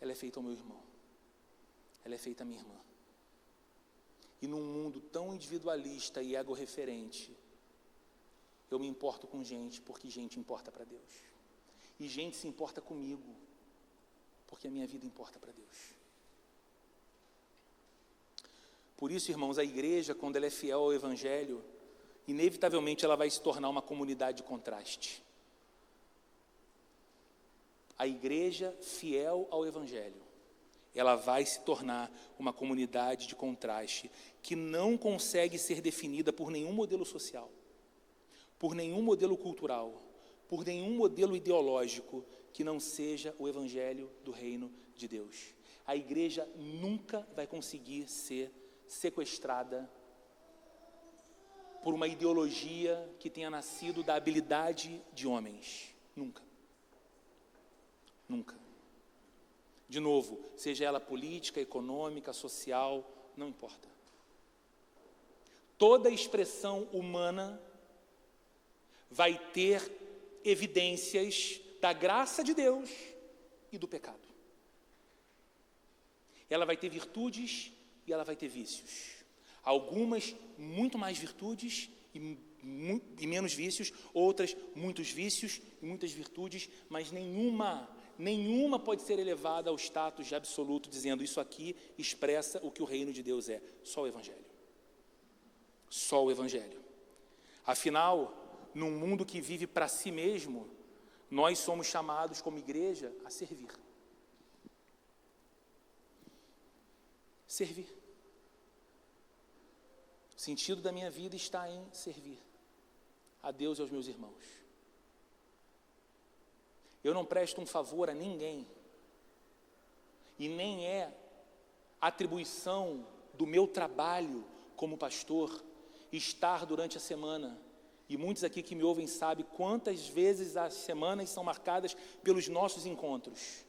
Speaker 4: Ela é feita ao meu irmão. Ela é feita à minha irmã. E num mundo tão individualista e egorreferente, eu me importo com gente, porque gente importa para Deus. E gente se importa comigo, porque a minha vida importa para Deus. Por isso, irmãos, a igreja, quando ela é fiel ao Evangelho, inevitavelmente ela vai se tornar uma comunidade de contraste. A igreja fiel ao Evangelho, ela vai se tornar uma comunidade de contraste, que não consegue ser definida por nenhum modelo social, por nenhum modelo cultural, por nenhum modelo ideológico que não seja o Evangelho do Reino de Deus. A igreja nunca vai conseguir ser sequestrada por uma ideologia que tenha nascido da habilidade de homens. Nunca. Nunca. De novo, seja ela política, econômica, social, não importa. Toda expressão humana vai ter evidências da graça de Deus e do pecado. Ela vai ter virtudes e ela vai ter vícios. Algumas muito mais virtudes e menos vícios, outras muitos vícios e muitas virtudes, mas nenhuma pode ser elevada ao status de absoluto, dizendo isso aqui expressa o que o reino de Deus é. Só o Evangelho. Só o Evangelho. Afinal, num mundo que vive para si mesmo, nós somos chamados como igreja a servir. Servir. O sentido da minha vida está em servir a Deus e aos meus irmãos. Eu não presto um favor a ninguém, e nem é atribuição do meu trabalho como pastor estar durante a semana, e muitos aqui que me ouvem sabem quantas vezes as semanas são marcadas pelos nossos encontros.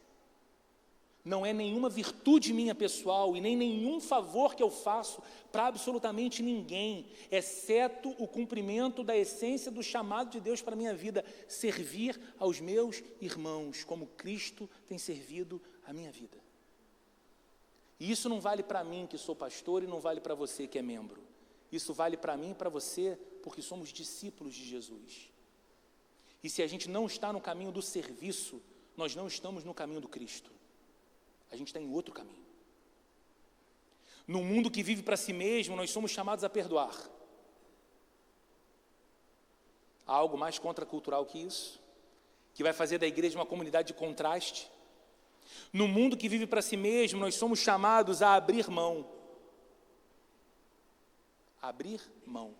Speaker 4: Não é nenhuma virtude minha pessoal e nem nenhum favor que eu faço para absolutamente ninguém, exceto o cumprimento da essência do chamado de Deus para a minha vida, servir aos meus irmãos, como Cristo tem servido a minha vida. E isso não vale para mim que sou pastor e não vale para você que é membro. Isso vale para mim e para você porque somos discípulos de Jesus. E se a gente não está no caminho do serviço, nós não estamos no caminho do Cristo. A gente está em outro caminho. No mundo que vive para si mesmo, nós somos chamados a perdoar. Há algo mais contracultural que isso? Que vai fazer da igreja uma comunidade de contraste? No mundo que vive para si mesmo, nós somos chamados a abrir mão. Abrir mão.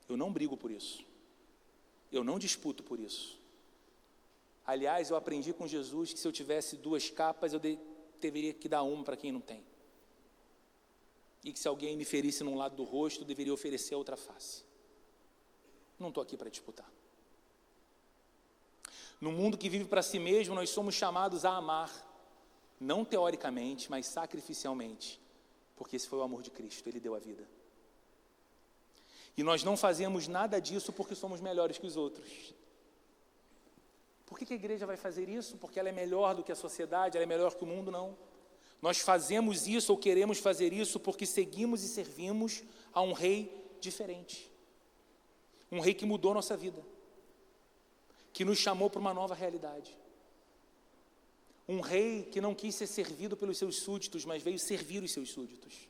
Speaker 4: Eu não brigo por isso. Eu não disputo por isso. Aliás, eu aprendi com Jesus que se eu tivesse 2 capas, eu deveria que dar uma para quem não tem. E que se alguém me ferisse num lado do rosto, eu deveria oferecer a outra face. Não estou aqui para disputar. No mundo que vive para si mesmo, nós somos chamados a amar, não teoricamente, mas sacrificialmente, porque esse foi o amor de Cristo, Ele deu a vida. E nós não fazemos nada disso porque somos melhores que os outros. Por que a igreja vai fazer isso? Porque ela é melhor do que a sociedade, ela é melhor que o mundo? Não. Nós fazemos isso ou queremos fazer isso porque seguimos e servimos a um rei diferente. Um rei que mudou nossa vida. Que nos chamou para uma nova realidade. Um rei que não quis ser servido pelos seus súditos, mas veio servir os seus súditos.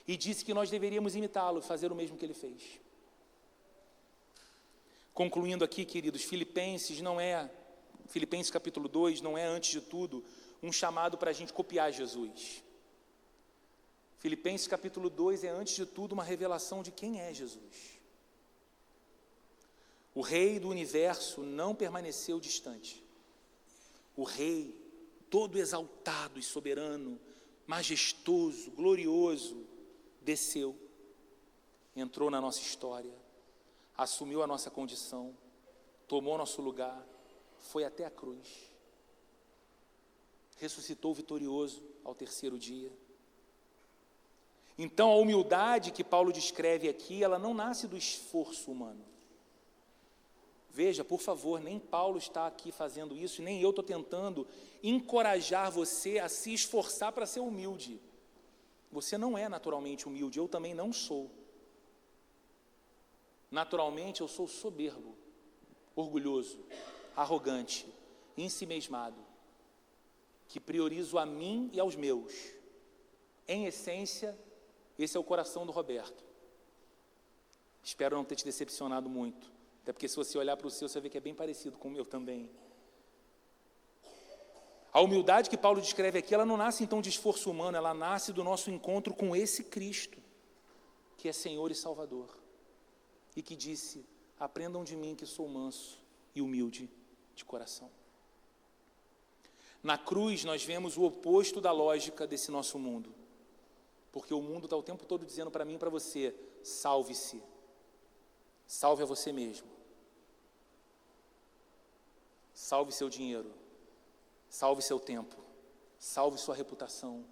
Speaker 4: E disse que nós deveríamos imitá-lo, fazer o mesmo que ele fez. Concluindo aqui, queridos, Filipenses capítulo 2, não é, antes de tudo, um chamado para a gente copiar Jesus. Filipenses capítulo 2 é, antes de tudo, uma revelação de quem é Jesus. O Rei do Universo não permaneceu distante. O Rei, todo exaltado e soberano, majestoso, glorioso, desceu, entrou na nossa história, assumiu a nossa condição, tomou nosso lugar, foi até a cruz, ressuscitou vitorioso ao 3º dia. Então a humildade que Paulo descreve aqui, ela não nasce do esforço humano, Veja, por favor, nem Paulo está aqui fazendo isso, nem eu estou tentando encorajar você a se esforçar para ser humilde. Você não é naturalmente humilde, eu também não sou. Naturalmente eu sou soberbo, orgulhoso, arrogante, ensimesmado, que priorizo a mim e aos meus. Em essência, esse é o coração do Roberto. Espero não ter te decepcionado muito, até porque se você olhar para o seu, você vê que é bem parecido com o meu também. A humildade que Paulo descreve aqui, ela não nasce então de esforço humano, ela nasce do nosso encontro com esse Cristo, que é Senhor e Salvador, e que disse: aprendam de mim que sou manso e humilde de coração. Na cruz nós vemos o oposto da lógica desse nosso mundo, porque o mundo está o tempo todo dizendo para mim e para você: salve-se, salve a você mesmo, salve seu dinheiro, salve seu tempo, salve sua reputação.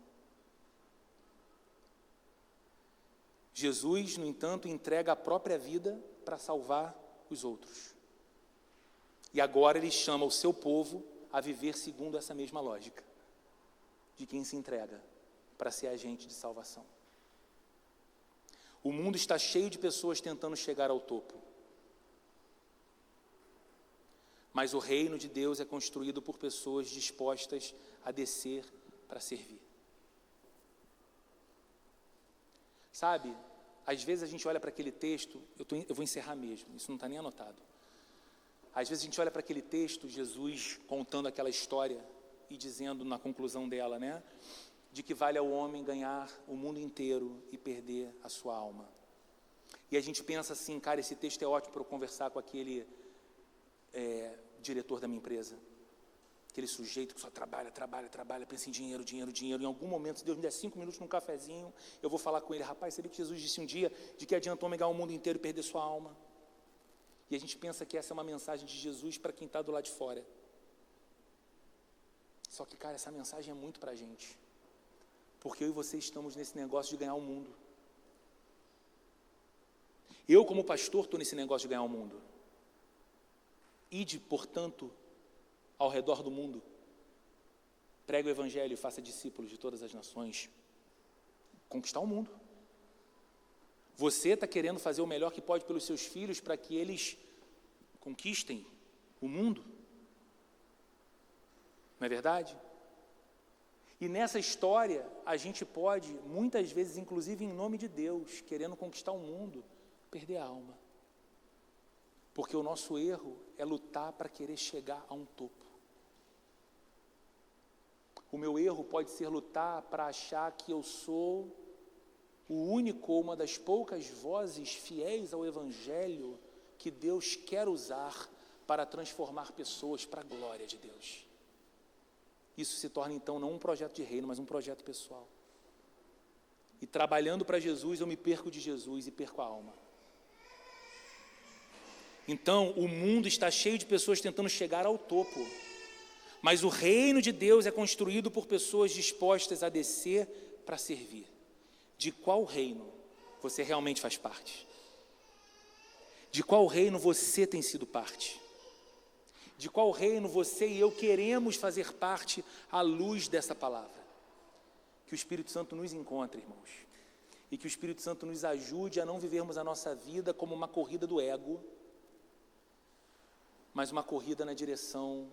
Speaker 4: Jesus, no entanto, entrega a própria vida para salvar os outros. E agora ele chama o seu povo a viver segundo essa mesma lógica, de quem se entrega para ser agente de salvação. O mundo está cheio de pessoas tentando chegar ao topo. Mas o reino de Deus é construído por pessoas dispostas a descer para servir. Sabe, às vezes a gente olha para aquele texto, eu vou encerrar mesmo, isso não está nem anotado. Às vezes a gente olha para aquele texto, Jesus contando aquela história e dizendo na conclusão dela, né, de que vale ao homem ganhar o mundo inteiro e perder a sua alma. E a gente pensa assim, cara, esse texto é ótimo para eu conversar com aquele diretor da minha empresa, aquele sujeito que só trabalha, pensa em dinheiro. Em algum momento, se Deus me der 5 minutos num cafezinho, eu vou falar com ele: rapaz, sabia que Jesus disse um dia de que adianta o homem ganhar o mundo inteiro e perder sua alma? E a gente pensa que essa é uma mensagem de Jesus para quem está do lado de fora. Só que, cara, essa mensagem é muito para a gente, porque eu e você estamos nesse negócio de ganhar o mundo. Eu, como pastor, estou nesse negócio de ganhar o mundo. Ide, portanto, ao redor do mundo, pregue o evangelho e faça discípulos de todas as nações. Conquistar o mundo. Você está querendo fazer o melhor que pode pelos seus filhos para que eles conquistem o mundo? Não é verdade? E nessa história, a gente pode, muitas vezes, inclusive em nome de Deus, querendo conquistar o mundo, perder a alma. Porque o nosso erro é lutar para querer chegar a um topo. O meu erro pode ser lutar para achar que eu sou o único ou uma das poucas vozes fiéis ao Evangelho que Deus quer usar para transformar pessoas para a glória de Deus. Isso se torna então não um projeto de reino, mas um projeto pessoal. E trabalhando para Jesus, eu me perco de Jesus e perco a alma. Então, o mundo está cheio de pessoas tentando chegar ao topo, mas o reino de Deus é construído por pessoas dispostas a descer para servir. De qual reino você realmente faz parte? De qual reino você tem sido parte? De qual reino você e eu queremos fazer parte à luz dessa palavra? Que o Espírito Santo nos encontre, irmãos, e que o Espírito Santo nos ajude a não vivermos a nossa vida como uma corrida do ego, mas uma corrida na direção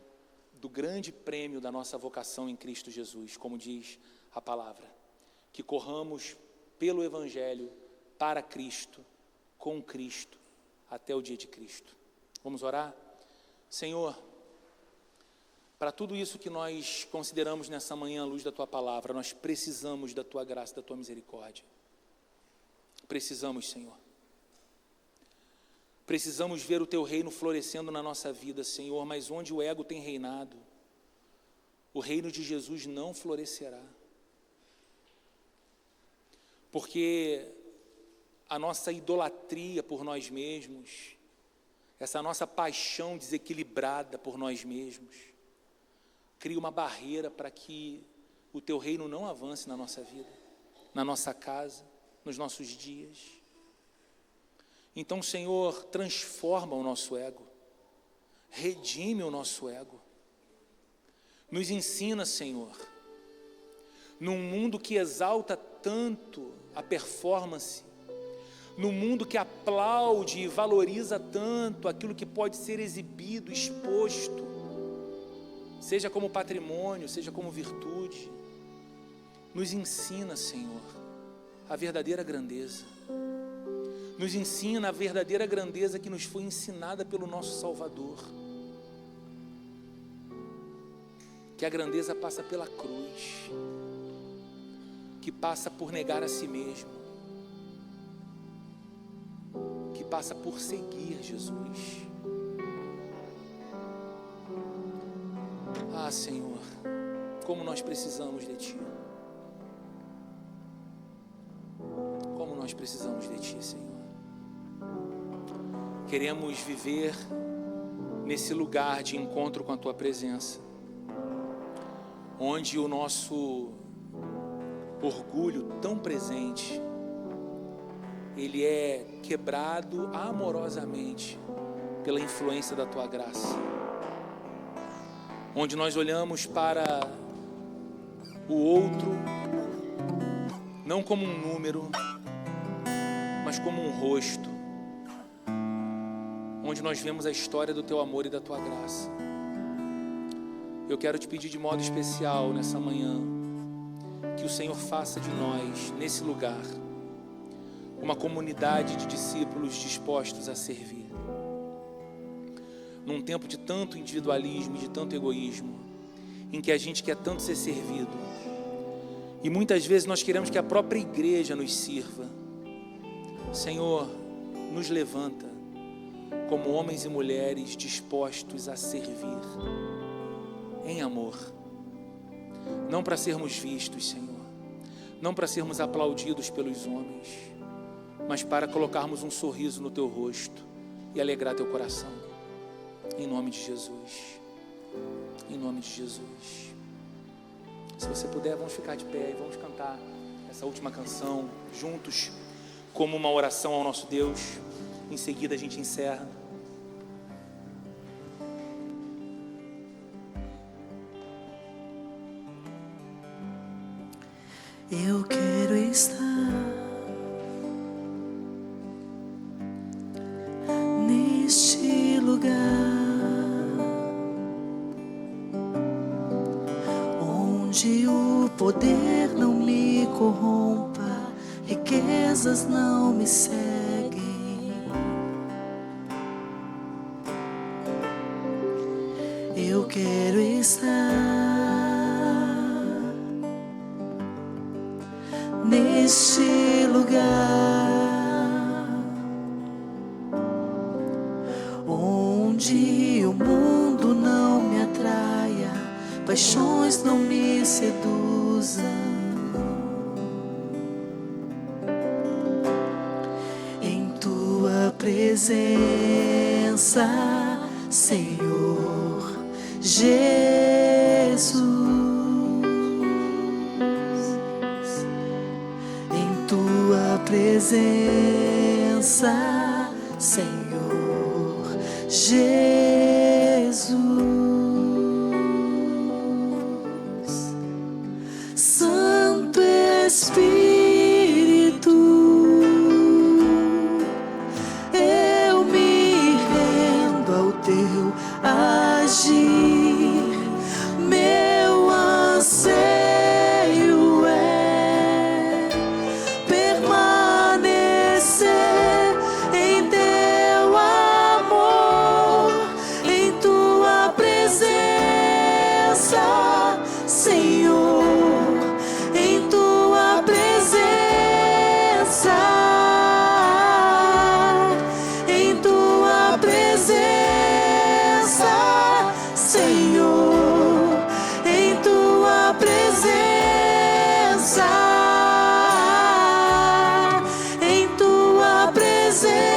Speaker 4: do grande prêmio da nossa vocação em Cristo Jesus, como diz a palavra. Que corramos pelo Evangelho, para Cristo, com Cristo, até o dia de Cristo. Vamos orar? Senhor, para tudo isso que nós consideramos nessa manhã à luz da Tua palavra, nós precisamos da Tua graça, da Tua misericórdia. Precisamos, Senhor. Precisamos ver o Teu reino florescendo na nossa vida, Senhor, mas onde o ego tem reinado, o reino de Jesus não florescerá. Porque a nossa idolatria por nós mesmos, essa nossa paixão desequilibrada por nós mesmos, cria uma barreira para que o Teu reino não avance na nossa vida, na nossa casa, nos nossos dias. Então, Senhor, transforma o nosso ego, redime o nosso ego. Nos ensina, Senhor, num mundo que exalta tanto a performance, num mundo que aplaude e valoriza tanto aquilo que pode ser exibido, exposto, seja como patrimônio, seja como virtude. Nos ensina, Senhor, a verdadeira grandeza. Nos ensina a verdadeira grandeza que nos foi ensinada pelo nosso Salvador. Que a grandeza passa pela cruz, que passa por negar a si mesmo, que passa por seguir Jesus. Ah, Senhor, como nós precisamos de Ti. Como nós precisamos de Ti, Senhor. Queremos viver nesse lugar de encontro com a Tua presença, onde o nosso orgulho tão presente, ele é quebrado amorosamente pela influência da Tua graça. Onde nós olhamos para o outro, não como um número, mas como um rosto. Onde nós vemos a história do Teu amor e da Tua graça. Eu quero te pedir de modo especial nessa manhã, que o Senhor faça de nós, nesse lugar, uma comunidade de discípulos dispostos a servir. Num tempo de tanto individualismo e de tanto egoísmo, em que a gente quer tanto ser servido, e muitas vezes nós queremos que a própria igreja nos sirva. Senhor, nos levanta como homens e mulheres dispostos a servir em amor, não para sermos vistos, Senhor, não para sermos aplaudidos pelos homens, mas para colocarmos um sorriso no Teu rosto e alegrar Teu coração, em nome de Jesus, em nome de Jesus. Se você puder, vamos ficar de pé e vamos cantar essa última canção juntos, como uma oração ao nosso Deus. Em seguida a gente encerra.
Speaker 2: Eu quero estar neste lugar onde o poder não me corrompa, riquezas não me seguem. Eu quero estar neste lugar onde o mundo não me atraia, paixões não me seduzam. Em Tua presença, Senhor Jesus, em Tua presença, Senhor Jesus. Santo Espírito, eu me rendo ao Teu agir. Meu anseio é permanecer em Teu amor, em Tua presença, Senhor, em Tua presença, em Tua presença, Senhor, em Tua presença, em Tua presença,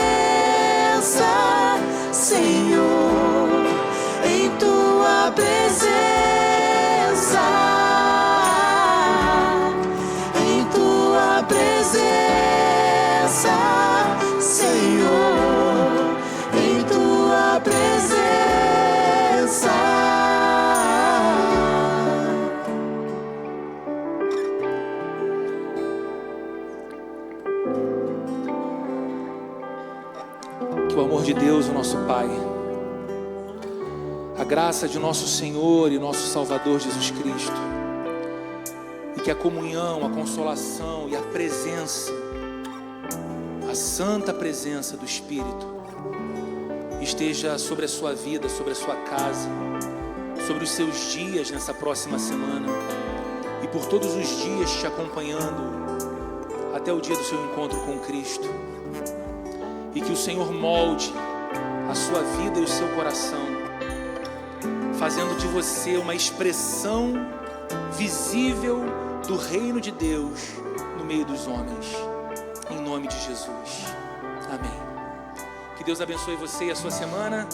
Speaker 2: Senhor, em Tua presença, em Tua presença, Senhor, em Tua presença.
Speaker 4: o amor de Deus, o nosso Pai, a graça de nosso Senhor e nosso Salvador Jesus Cristo, e que a comunhão, a consolação e a presença, a santa presença do Espírito esteja sobre a sua vida, sobre a sua casa, sobre os seus dias nessa próxima semana e por todos os dias te acompanhando até o dia do seu encontro com Cristo. E que o Senhor molde a sua vida e o seu coração, fazendo de você uma expressão visível do reino de Deus no meio dos homens, em nome de Jesus, amém. Que Deus abençoe você e a sua semana.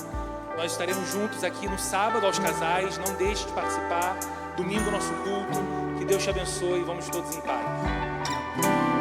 Speaker 4: Nós estaremos juntos aqui no sábado aos casais, não deixe de participar. Domingo nosso culto, que Deus te abençoe e vamos todos em paz.